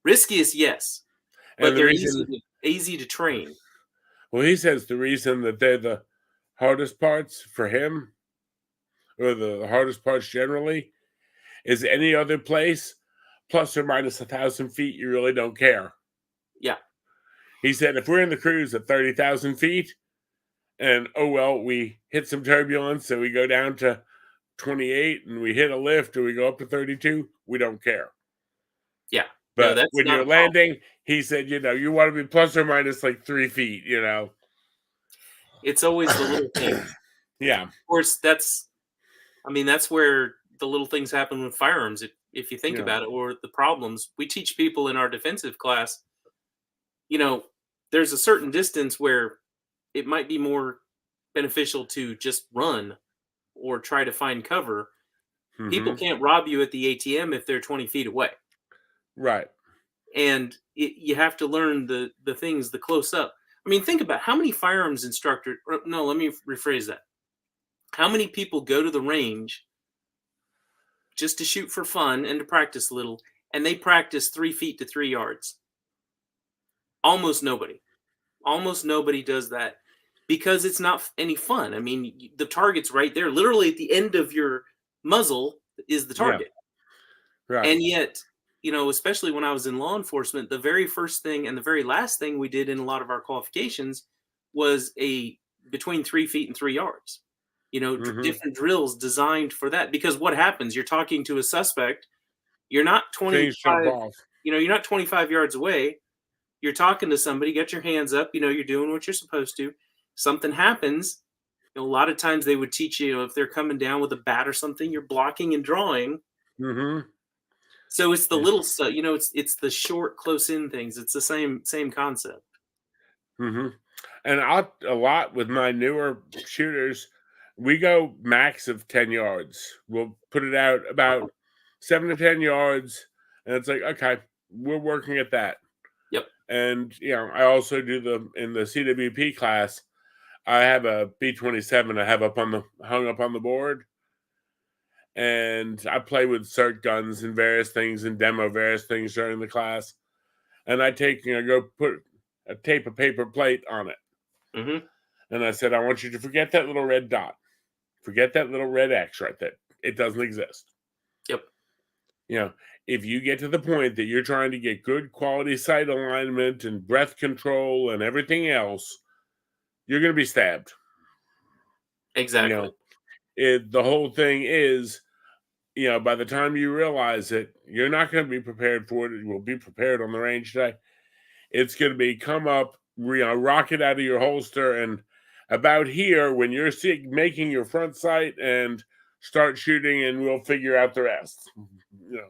Riskiest, yes, and but the they're reason, easy to train. well, he says the reason that they're the hardest parts for him, or the hardest parts generally, is any other place, plus or minus 1,000 feet, you really don't care. Yeah, He said if we're in the cruise at 30,000 feet, and oh well, we hit some turbulence, so we go down to 28, and we hit a lift, or we go up to 32, we don't care. yeah. No, But that's when not you're a problem. landing, he said, you want to be plus or minus like 3 feet. It's always the little things. Yeah, Of course, that's where the little things happen with firearms. If you think yeah, about it, or the problems we teach people in our defensive class, you know, there's a certain distance where it might be more beneficial to just run or try to find cover. People hmm, can't rob you at the ATM if they're 20 feet away. right, And you have to learn the things, the close up. I mean, think about how many firearms instructor. No, let me rephrase that. How many people go to the range just to shoot for fun and to practice a little, and they practice 3 feet to 3 yards? Almost nobody. Almost nobody does that because it's not any fun. I mean, the target's right there. Literally at the end of your muzzle is the yeah, target. right, And yet, especially when I was in law enforcement, the very first thing and the very last thing we did in a lot of our qualifications was a between 3 feet and 3 yards. hmm, Different drills designed for that. Because what happens? You're talking to a suspect. You're not things jump 25. off. You're not 25 yards away. You're talking to somebody. Get your hands up. You're doing what you're supposed to. Something happens. A lot of times they would teach you, if they're coming down with a bat or something, you're blocking and drawing. Hmm, So it's the yeah, little stuff, it's the short, close in things. It's the same concept. hmm. And a lot with my newer shooters, we go max of 10 yards. We'll put it out about 7 to 10 yards, and it's like, okay, we're working at that. Yep. And I also do in the CWP class. I have a B-27 I have hung up on the board, and I play with cert guns and various things and demo various things during the class. And I go put a paper plate on it, Hmm. and I said, I want you to forget that little red dot, forget that little red X right there. It doesn't exist. Yep. You know, if you get to the point that you're trying to get good quality sight alignment and breath control and everything else, you're going to be stabbed. You Exactly. know, the whole thing is, by the time you realize it, you're not going to be prepared for it. You will be prepared on the range day. It's going to be come up, rocket out of your holster, and about here when you're making your front sight and start shooting, and we'll figure out the rest. You know.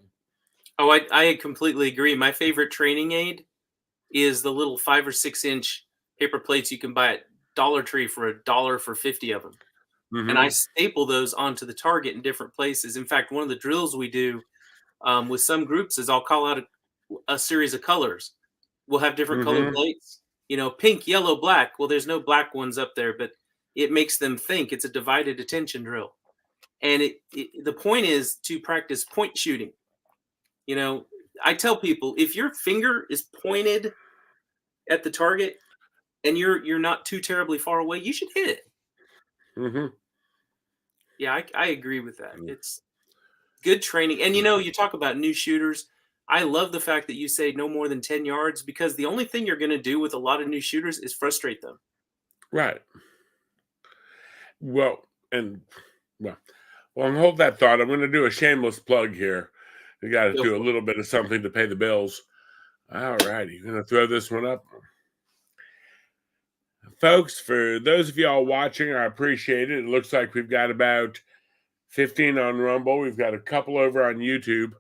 Oh, I completely agree. My favorite training aid is the little 5 or 6 inch paper plates you can buy at Dollar Tree for $1 for 50 of them. And I Mm-hmm. staple those onto the target in different places. In fact, one of the drills we do with some groups is I'll call out a series of colors. We'll have different colored Mm-hmm. plates, pink, yellow, black. Well, there's no black ones up there, but it makes them think. It's a divided attention drill. And the point is to practice point shooting. You know, I tell people, if your finger is pointed at the target and you're not too terribly far away, you should hit it. Mm-hmm. Yeah, I agree with that. It's good training. And you talk about new shooters. I love the fact that you say no more than 10 yards, because the only thing you're going to do with a lot of new shooters is frustrate them. Right. Well, And well, hold that thought. I'm going to do a shameless plug here. We got to Go do a for it. little bit of something to pay the bills. All righty, going to throw this one up. Folks, for those of y'all watching, I appreciate it. It looks like we've got about 15 on Rumble. We've got a couple over on YouTube.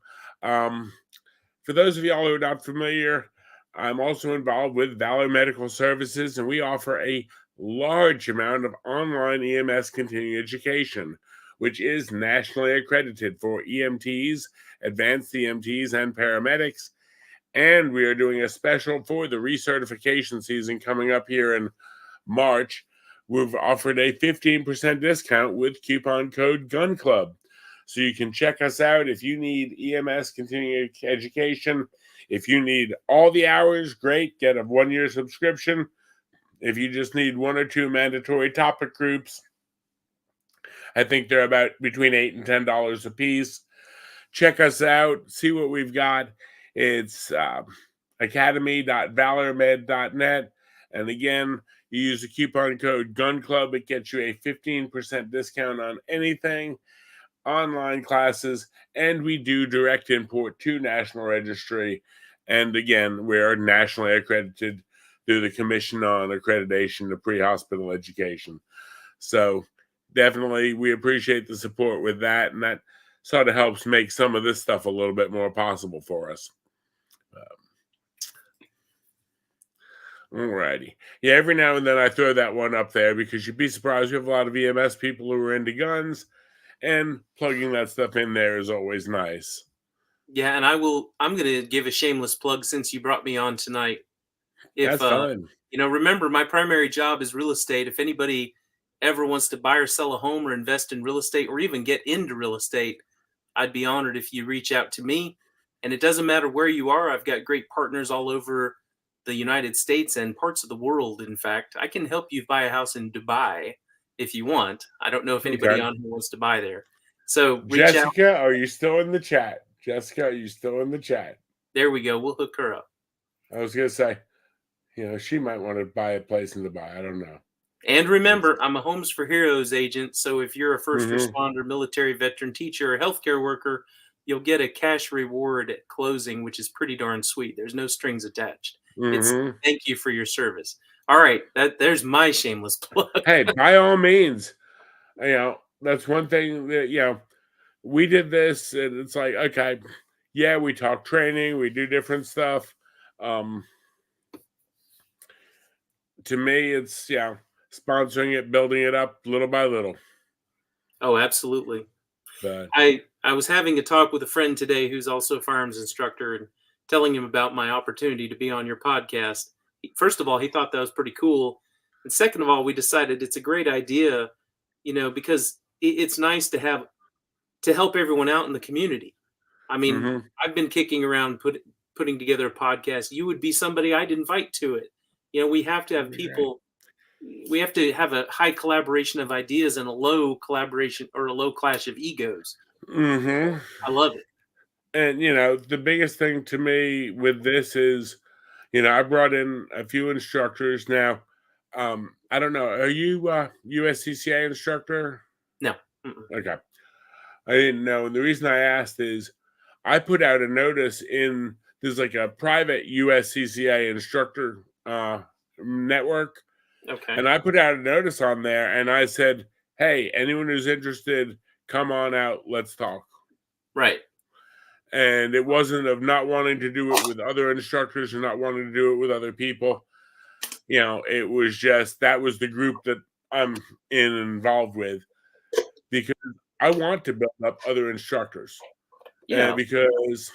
For those of y'all who are not familiar, I'm also involved with Valor Medical Services, and we offer a large amount of online EMS continuing education, which is nationally accredited for EMTs, advanced EMTs, and paramedics. And we are doing a special for the recertification season coming up here in March. We've offered a 15% discount with coupon code Gun Club. So you can check us out if you need EMS continuing education. If you need all the hours, great, get a 1-year subscription. If you just need 1 or 2 mandatory topic groups, I think they're about between $8 and $10 a piece. Check us out, see what we've got. It's academy.valormed.net. And again, you use the coupon code Gun Club, it gets you a 15% discount on anything, online classes, and we do direct import to National Registry. And again, we're nationally accredited through the Commission on Accreditation of Pre-Hospital Education. So definitely we appreciate the support with that, and that sort of helps make some of this stuff a little bit more possible for us. Alrighty. Yeah, every now and then I throw that one up there because you'd be surprised. We have a lot of EMS people who are into guns, and plugging that stuff in there is always nice. Yeah, and I'm going to give a shameless plug since you brought me on tonight. If That's fine. remember, my primary job is real estate. If anybody ever wants to buy or sell a home or invest in real estate or even get into real estate, I'd be honored if you reach out to me. And it doesn't matter where you are. I've got great partners all over the United States and parts of the world. In fact, I can help you buy a house in Dubai if you want. I don't know if anybody Okay. on here wants to buy there. So reach out. Jessica, are you still in the chat? Jessica, are you still in the chat? There we go. We'll hook her up. I was going to say, she might want to buy a place in Dubai. I don't know. And remember, I'm a Homes for Heroes agent. So if you're a 1st Mhm. responder, military veteran, teacher, or healthcare worker, you'll get a cash reward at closing, which is pretty darn sweet. There's no strings attached. It's Mhm. thank you for your service. All right, there's my shameless plug. Hey, by all means, that's one thing that, we did this, and it's like, okay, yeah, we talk training, we do different stuff. To me, it's sponsoring it, building it up little by little. Oh, absolutely. But I was having a talk with a friend today who's also a firearms instructor and telling him about my opportunity to be on your podcast. First of all, he thought that was pretty cool. And second of all, we decided it's a great idea, because it's nice to help everyone out in the community. I mean, mhm. I've been kicking around putting together a podcast. You would be somebody I'd invite to it. We have to have people. We have to have a high collaboration of ideas and a low collaboration or a low clash of egos. Mhm. I love it. And the biggest thing to me with this is, I brought in a few instructors now. I don't know. Are you a USCCA instructor? No. Mm-mm. Okay. I didn't know. And the reason I asked is I put out a notice there's like a private USCCA instructor network. Okay. And I put out a notice on there and I said, hey, anyone who's interested, come on out. Let's talk. Right. And it wasn't of not wanting to do it with other instructors or not wanting to do it with other people. It was just that was the group that I'm involved with because I want to build up other instructors. Yeah. Because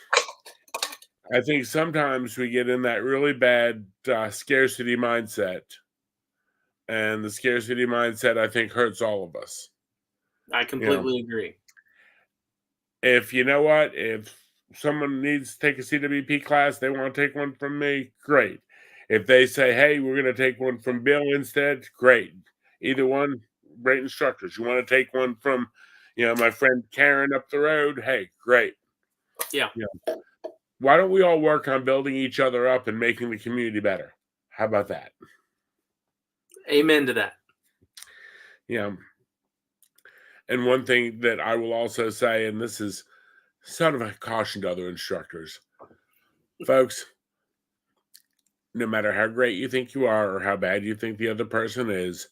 I think sometimes we get in that really bad scarcity mindset. And the scarcity mindset, I think, hurts all of us. I completely agree. If someone needs to take a CWP class, they want to take one from me, great. If they say, hey, we're going to take one from Bill instead, great. Either one, great instructors. You want to take one from, my friend Karen up the road, hey, great. Yeah. Why don't we all work on building each other up and making the community better? How about that? Amen to that. And one thing that I will also say, and this is sort of a caution to other instructors, folks, no matter how great you think you are or how bad you think the other person is,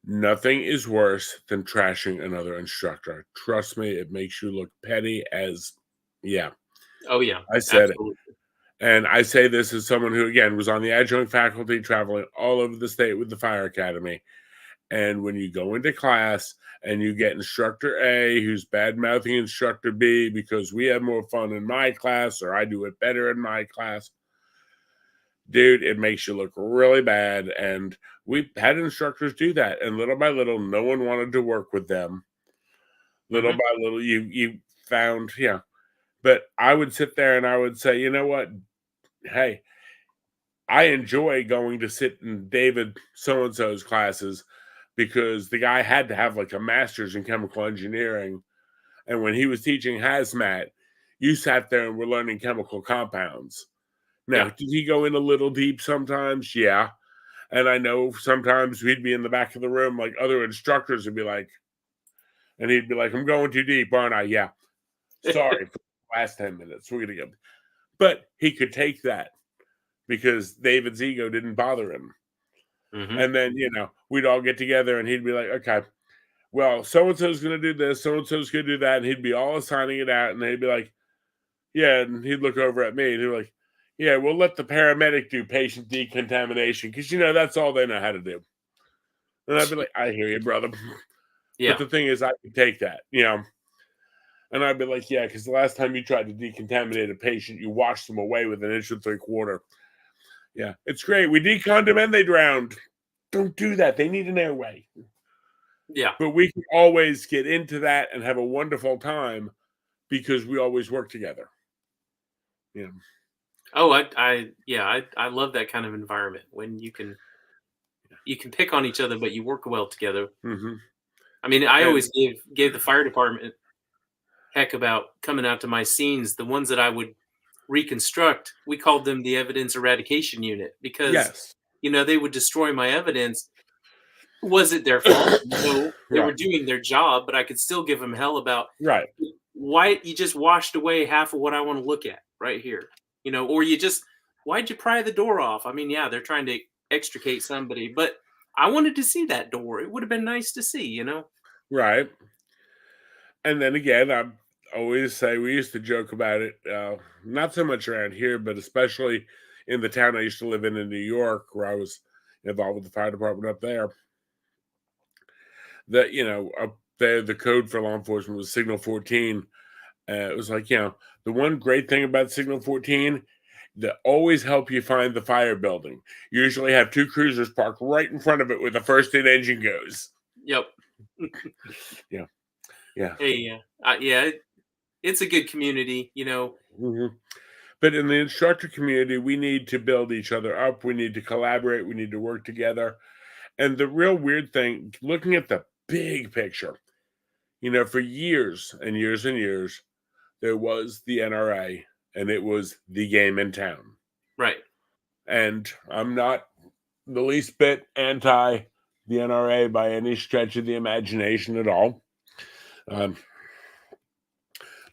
nothing is worse than trashing another instructor. Trust me, it makes you look petty as, yeah, Oh yeah, I said it. absolutely. And I say this as someone who, again, was on the adjunct faculty traveling all over the state with the fire academy. And when you go into class and you get instructor A who's bad mouthing instructor B because we have more fun in my class or I do it better in my class, dude, it makes you look really bad. And we had instructors do that. And little by little, no one wanted to work with them. Little Mhm. by little, you found, yeah. But I would sit there and I would say, you know what? Hey, I enjoy going to sit in David so and so's classes because the guy had to have like a master's in chemical engineering. And when he was teaching hazmat, you sat there and were learning chemical compounds. Now, Yeah. did he go in a little deep sometimes? Yeah. And I know sometimes we'd be in the back of the room, like other instructors would be like, and he'd be like, I'm going too deep, aren't I? Yeah. Sorry for the last 10 minutes. We're going to go. But he could take that because David's ego didn't bother him. Mhm. And then, we'd all get together and he'd be like, okay, well, so and so's going to do this, so and so's going to do that. And he'd be all assigning it out. And they'd be like, yeah. And he'd look over at me and he'd be like, yeah, we'll let the paramedic do patient decontamination because, that's all they know how to do. And I'd be like, I hear you, brother. But Yeah. the thing is, I could take that, And I'd be like, yeah, because the last time you tried to decontaminate a patient, you washed them away with 1 3/4 inches. Yeah, it's great. We deconned them and they drowned. Don't do that. They need an airway. Yeah. But we can always get into that and have a wonderful time because we always work together. Yeah. Oh, I love that kind of environment when you can pick on each other, but you work well together. Mm-hmm. I mean, I And always gave the fire department heck about coming out to my scenes. The ones that I would reconstruct, we called them the evidence eradication unit because yes. they would destroy my evidence. Was it their fault? No, they were Right. doing their job, but I could still give them hell about Right. why you just washed away half of what I want to look at right here. Or why'd you pry the door off? I mean, yeah, they're trying to extricate somebody, but I wanted to see that door. It would have been nice to see. Right. And then again, I always say we used to joke about it, not so much around here, but especially in the town I used to live in New York, where I was involved with the fire department up there. That up there, the code for law enforcement was Signal 14. It was like the one great thing about Signal 14. They always help you find the fire building. You usually have two cruisers parked right in front of it where the first aid engine goes. Yep. Yeah. Yeah. Hey, yeah, it's a good community. Mhm. But in the instructor community, we need to build each other up. We need to collaborate. We need to work together. And the real weird thing, looking at the big picture, for years and years and years, there was the NRA and it was the game in town. Right. And I'm not the least bit anti the NRA by any stretch of the imagination at all.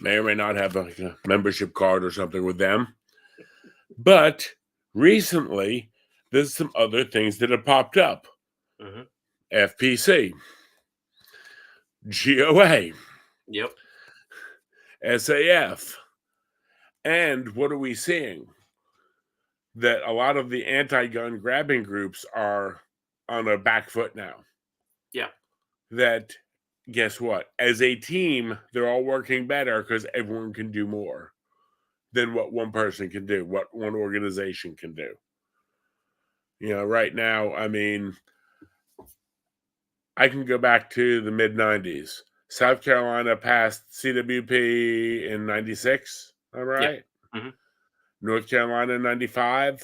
May or may not have a membership card or something with them. But recently, there's some other things that have popped up. Hmm. FPC, GOA, Yep. SAF. And what are we seeing? That a lot of the anti-gun grabbing groups are on a back foot now. Yeah. That, guess what? As a team, they're all working better because everyone can do more than what one person can do, what one organization can do. Right now, I mean, I can go back to the mid 90s. South Carolina passed CWP in 96. All Yeah. right. Hmm. North Carolina in 95.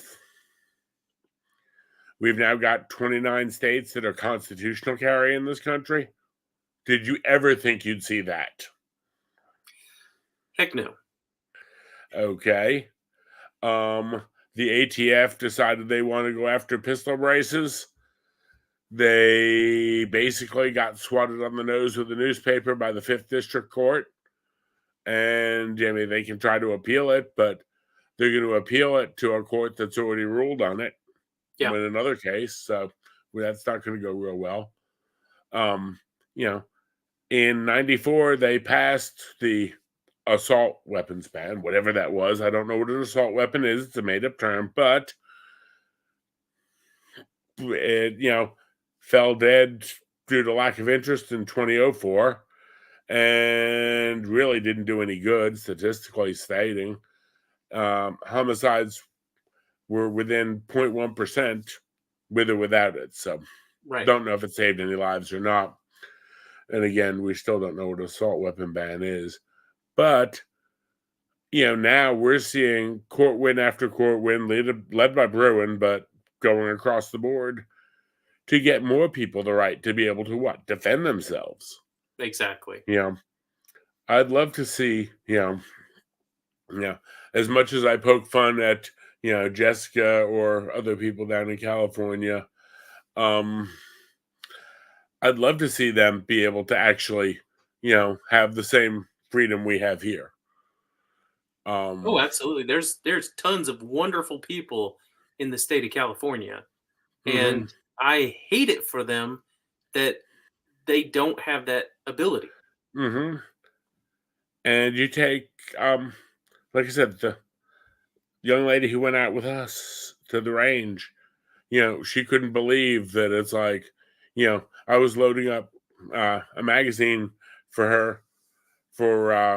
We've now got 29 states that are constitutional carry in this country. Did you ever think you'd see that? Heck no. Okay. The ATF decided they want to go after pistol braces. They basically got swatted on the nose with a newspaper by the 5th District Court. And I mean, they can try to appeal it, but they're going to appeal it to a court that's already ruled on it. Yeah. In another case. So that's not going to go real well. You know, in 94, they passed the assault weapons ban, whatever that was. I don't know what an assault weapon is. It's a made-up term, but it, fell dead due to lack of interest in 2004 and really didn't do any good, statistically stating. Homicides were within 0.1% with or without it. So don't know if it saved any lives or not. And again, we still don't know what an assault weapon ban is. But, now we're seeing court win after court win, led by Bruin, but going across the board to get more people the right to be able to what? Defend themselves. Exactly. I'd love to see, as much as I poke fun at, Jessica or other people down in California, I'd love to see them be able to actually, have the same freedom we have here. Oh, absolutely. There's tons of wonderful people in the state of California, and I hate it for them that they don't have that ability. And you take, like I said, the young lady who went out with us to the range, she couldn't believe that it's like, I was loading up a magazine for her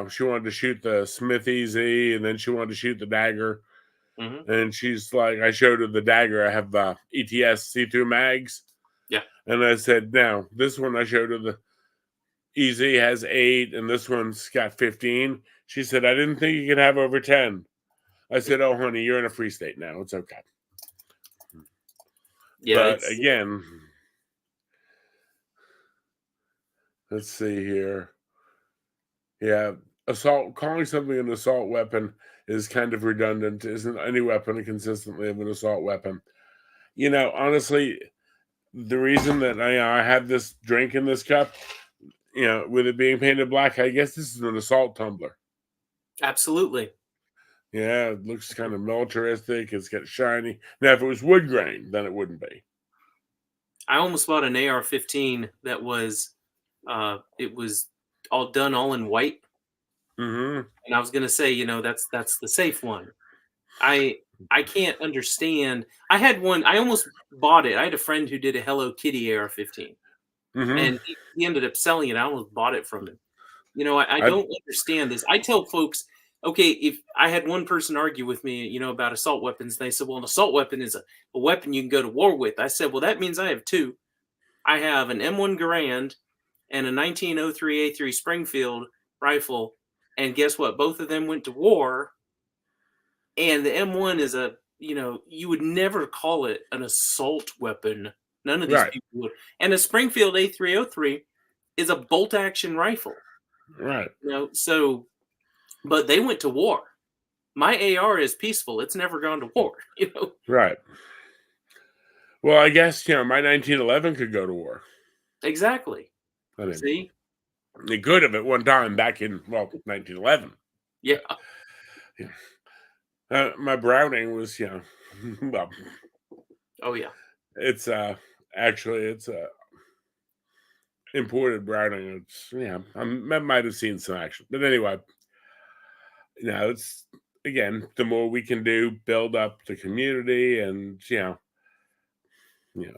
she wanted to shoot the Smith EZ and then she wanted to shoot the dagger. And she's like, I showed her the dagger. I have the ETS see-through mags. Yeah. And I said, now, this one I showed her the EZ has 8 and this one's got 15. She said, I didn't think you could have over 10. I said, oh, honey, you're in a free state now. It's okay. Yeah. But again, let's see here. Yeah, calling something an assault weapon is kind of redundant. Isn't any weapon consistently of an assault weapon? Honestly, the reason that I have this drink in this cup, with it being painted black, I guess this is an assault tumbler. Absolutely. Yeah, it looks kind of militaristic. It's got shiny. Now, if it was wood grain, then it wouldn't be. I almost bought an AR-15 that was, it was all done all in white. And I was gonna say, that's the safe one. I can't understand. I had one. I almost bought it. I had a friend who did a Hello Kitty AR-15, and he ended up selling it. I almost bought it from him. I don't understand this. I tell folks, okay, if I had one person argue with me, about assault weapons, they said, well, an assault weapon is a weapon you can go to war with. I said, well, that means I have two. I have an M1 Garand and a 1903 A3 Springfield rifle. And guess what? Both of them went to war. And the M1 is you would never call it an assault weapon. None of these people would. And a Springfield A303 is a bolt action rifle. Right. So, but they went to war. My AR is peaceful. It's never gone to war, Right. Well, I guess, my 1911 could go to war. Exactly. I mean, see? It could have at one time back in, 1911. Yeah. My Browning was, well. Oh, yeah. It's actually, it's imported Browning. It's, I might have seen some action. But anyway, it's, again, the more we can do, build up the community and,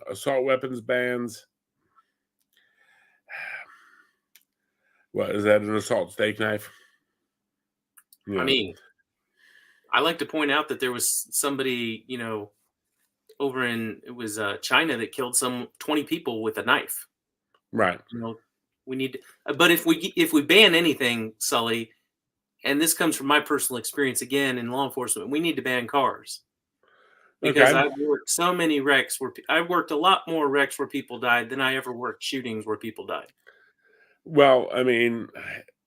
assault weapons bans. What is that? An assault steak knife? I mean, I like to point out that there was somebody, over in China that killed 20 people with a knife. Right. We need to, but if we ban anything, Sully, and this comes from my personal experience again in law enforcement, we need to ban cars. Because I've worked so many wrecks I've worked a lot more wrecks where people died than I ever worked shootings where people died. Well, I mean,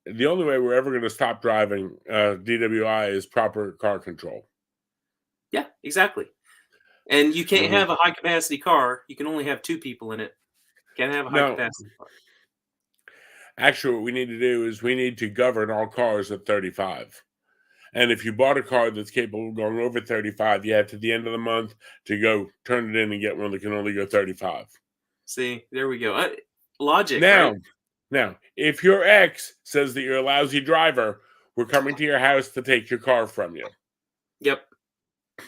the only way we're ever going to stop driving DWI is proper car control. Yeah, exactly. And you can't have a high capacity car. You can only have 2 people in it. Can't have a high No, capacity car. actually, what we need to do is we need to govern all cars at 35. And if you bought a car that's capable of going over 35, you have to the end of the month to go turn it in and get one that can only go 35. See, there we go. Logic, right? Now, if your ex says that you're a lousy driver, we're coming to your house to take your car from you. Yep.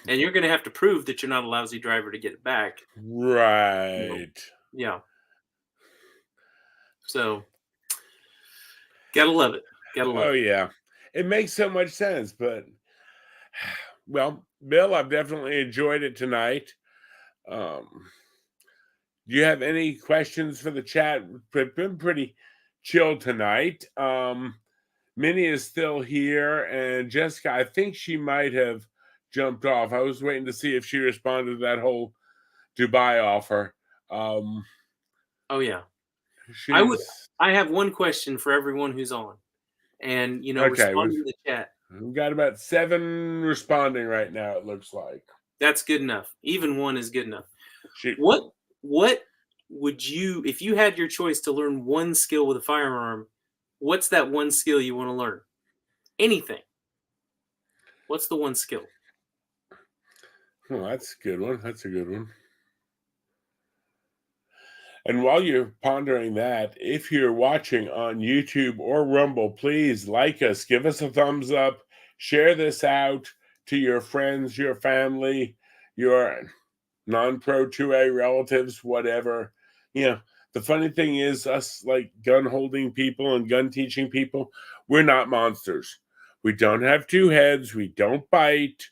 And you're going to have to prove that you're not a lousy driver to get it back. Right. Yeah. So, gotta love it. Gotta love it. Yeah. It makes so much sense. But, well, Bill, I've definitely enjoyed it tonight. Do you have any questions for the chat? We've been pretty chill tonight. Minnie is still here, and Jessica, I think she might have jumped off. I was waiting to see if she responded to that whole Dubai offer. Oh yeah, I have one question for everyone who's on, and respond to the chat. We've got about 7 responding right now. It looks like that's good enough. Even 1 is good enough. What would you, if you had your choice to learn one skill with a firearm? What's that one skill you want to learn? Anything. What's the one skill? Well, that's a good one. That's a good one. And while you're pondering that, if you're watching on YouTube or Rumble, please like us, give us a thumbs up, share this out to your friends, your family, your non-pro 2A relatives, whatever. The funny thing is, us like gun holding people and gun teaching people, we're not monsters. We don't have 2 heads. We don't bite.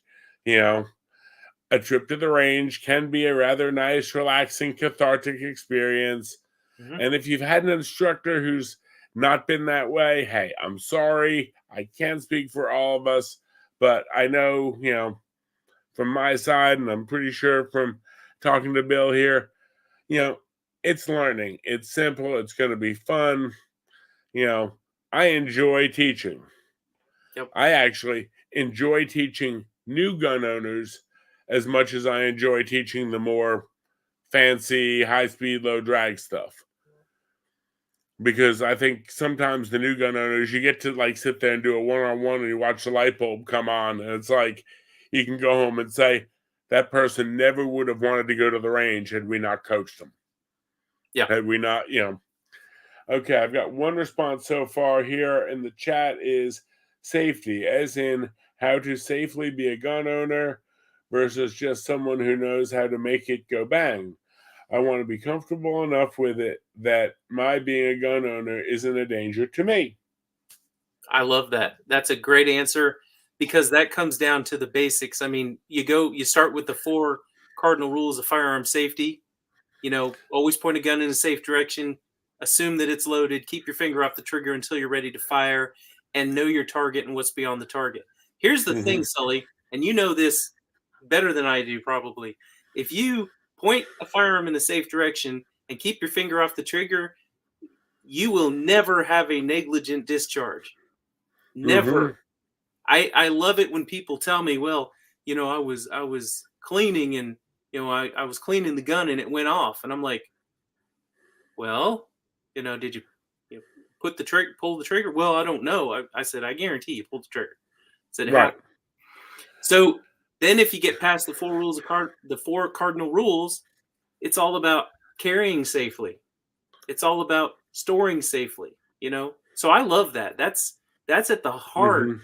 A trip to the range can be a rather nice, relaxing, cathartic experience. Mm-hmm. And if you've had an instructor who's not been that way, hey, I'm sorry. I can't speak for all of us, but I know, from my side, and I'm pretty sure from talking to Bill here, it's learning. It's simple. It's going to be fun. I enjoy teaching. Yep. I actually enjoy teaching new gun owners as much as I enjoy teaching the more fancy, high-speed, low-drag stuff. Because I think sometimes the new gun owners, you get to sit there and do a one-on-one and you watch the light bulb come on, and it's like you can go home and say, that person never would have wanted to go to the range had we not coached them. Yeah. Had we not, Okay, I've got one response so far here in the chat is safety, as in how to safely be a gun owner versus just someone who knows how to make it go bang. I want to be comfortable enough with it that my being a gun owner isn't a danger to me. I love that. That's a great answer, because that comes down to the basics. I mean, you start with the 4 cardinal rules of firearm safety. Always point a gun in a safe direction, assume that it's loaded, keep your finger off the trigger until you're ready to fire, and know your target and what's beyond the target. Here's the thing, Sully, and you know this better than I do probably. If you point a firearm in a safe direction and keep your finger off the trigger, you will never have a negligent discharge. Never. I love it when people tell me, well, I was cleaning and I was cleaning the gun and it went off, and I'm like, well, did you pull the trigger? Well, I don't know. I said, I guarantee you pulled the trigger. I said, it happened. So then if you get past the 4 cardinal rules, it's all about carrying safely. It's all about storing safely, So I love that. That's at the heart. Mm-hmm.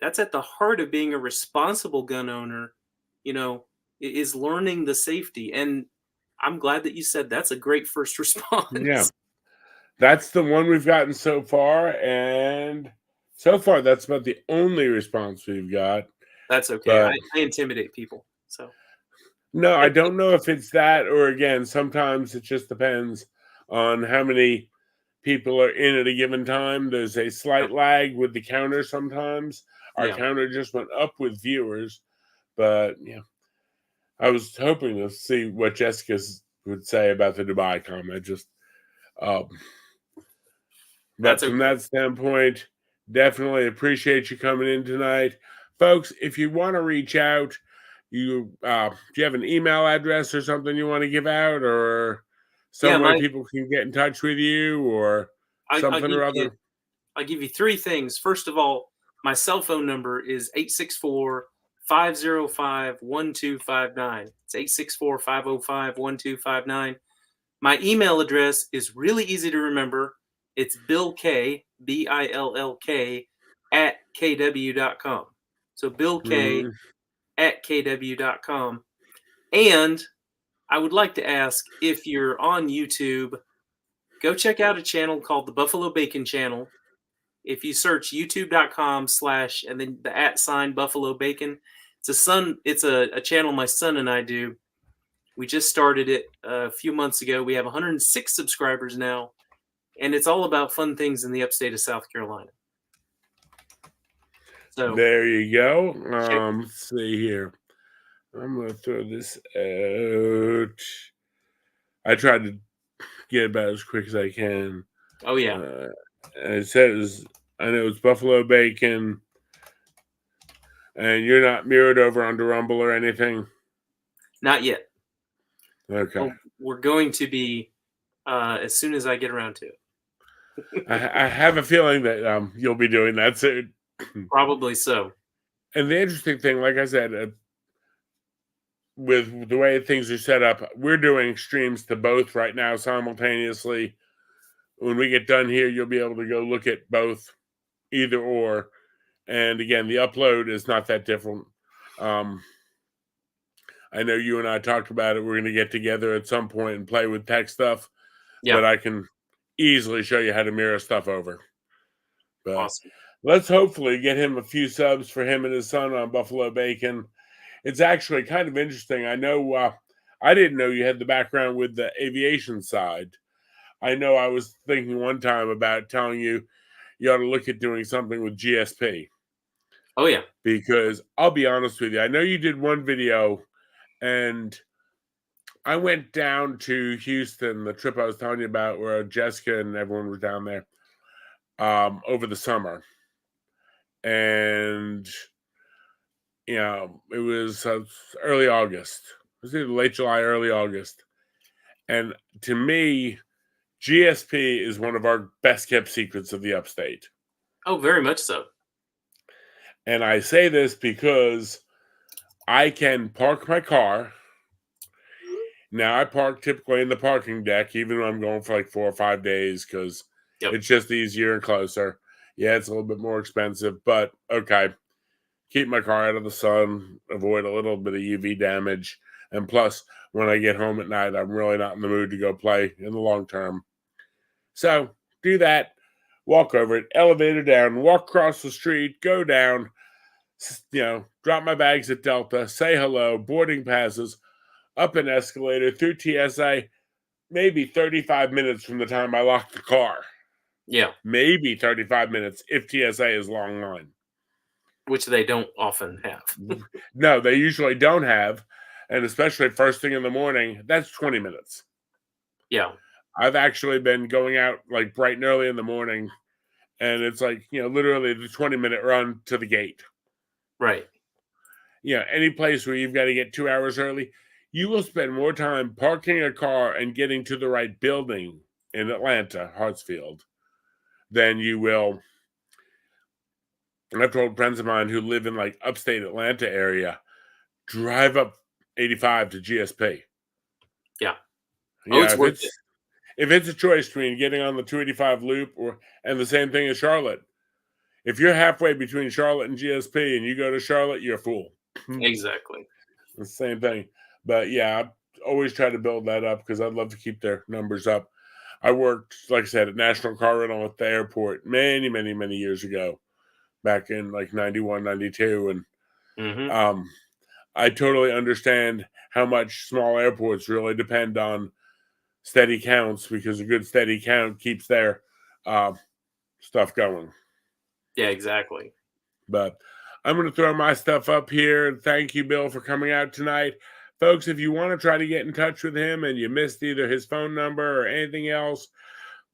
That's at the heart of being a responsible gun owner, is learning the safety. And I'm glad that you said that's a great first response. Yeah. That's the one we've gotten so far. And so far, that's about the only response we've got. That's okay. I intimidate people. So no, I don't know if it's that, or again, sometimes it just depends on how many people are in at a given time. There's a slight lag with the counter sometimes. Our counter just went up with viewers, but I was hoping to see what Jessica would say about the Dubai comment. But from that standpoint, definitely appreciate you coming in tonight. Folks, if you want to reach out, do you have an email address or something you want to give out, or Yeah, some way people can get in touch with you, or I'll something give or you other? I'll give you three things. First of all, my cell phone number is 864-505-1259. It's 864-505-1259. My email address is really easy to remember. It's Bill K, BILLK, at KW.com. So Bill K Mm, at KW.com. And I would like to ask, if you're on YouTube, go check out a channel called the Buffalo Bacon Channel. If you search youtube.com/ and then the @ Buffalo Bacon, it's a channel my son and I do. We just started it a few months ago. We have 106 subscribers now, and it's all about fun things in the upstate of South Carolina. So there you go. check. Let's see here. I'm gonna throw this out. I tried to get about as quick as I can. Oh yeah, And it says, I know it's Buffalo Bacon, and you're not mirrored over onto Rumble or anything. not yet. Okay. Well, we're going to be as soon as I get around to it. I have a feeling that you'll be doing that soon. Probably so. And the interesting thing, like I said, with the way things are set up, we're doing streams to both right now simultaneously. When we get done here, you'll be able to go look at both, either or. And again, the upload is not that different. I know you and I talked about it. We're going to get together at some point and play with tech stuff, Yeah, but I can easily show you how to mirror stuff over. But awesome. let's hopefully get him a few subs for him and his son on Buffalo Bacon. It's actually kind of interesting. I know I didn't know you had the background with the aviation side. I know I was thinking one time about telling you ought to look at doing something with GSP. Oh yeah, Because I'll be honest with you, I know you did one video, and I went down to Houston, the trip I was telling you about, where Jessica and everyone was down there over the summer. And, it was early August. It was either late July, early August. And to me, GSP is one of our best kept secrets of the upstate. oh very much so. And I say this because I can park my car. Now, I park typically in the parking deck, even when I'm going for like 4 or 5 days, because Yep. it's just easier and closer. Yeah, it's a little bit more expensive, but okay. Keep my car out of the sun, avoid a little bit of UV damage. And plus, when I get home at night, I'm really not in the mood to go play in the long term. So, do that. Walk over it, elevator down, walk across the street, go down, drop my bags at Delta, say hello, boarding passes, up an escalator, through TSA, maybe 35 minutes from the time I lock the car. Yeah, Maybe 35 minutes if TSA is long line. which they don't often have. No, they usually don't have. And especially first thing in the morning, that's 20 minutes. Yeah. I've actually been going out like bright and early in the morning, and it's like, literally the 20-minute run to the gate. Right. Any place where you've got to get 2 hours early, you will spend more time parking a car and getting to the right building in Atlanta, Hartsfield, than you will. And I've told friends of mine who live in like upstate Atlanta area, drive up 85 to GSP. Yeah. Oh, it's worth it. If it's a choice between getting on the 285 loop and the same thing as Charlotte, if you're halfway between Charlotte and GSP and you go to Charlotte, you're a fool. Exactly. It's the same thing. But yeah, I always try to build that up because I'd love to keep their numbers up. I worked, like I said, at National Car Rental at the airport many, many, many years ago, back in like 91, 92. And I totally understand how much small airports really depend on steady counts, because a good steady count keeps their stuff going. Yeah, exactly. But I'm going to throw my stuff up here. And thank you, Bill, for coming out tonight. Folks, if you want to try to get in touch with him and you missed either his phone number or anything else,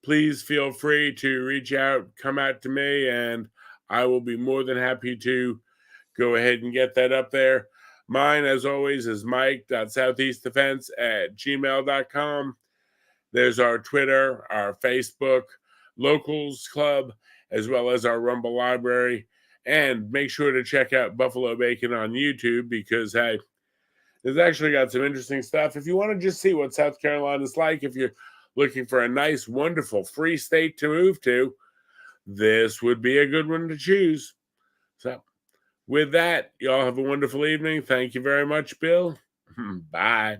please feel free to reach out, come out to me, and I will be more than happy to go ahead and get that up there. Mine, as always, is mike.southeastdefense@gmail.com. There's our Twitter, our Facebook, Locals Club, as well as our Rumble Library. And make sure to check out Buffalo Bacon on YouTube because, hey, it's actually got some interesting stuff. If you want to just see what South Carolina is like, if you're looking for a nice, wonderful, free state to move to, this would be a good one to choose. So, with that, y'all have a wonderful evening. Thank you very much, Bill. Bye.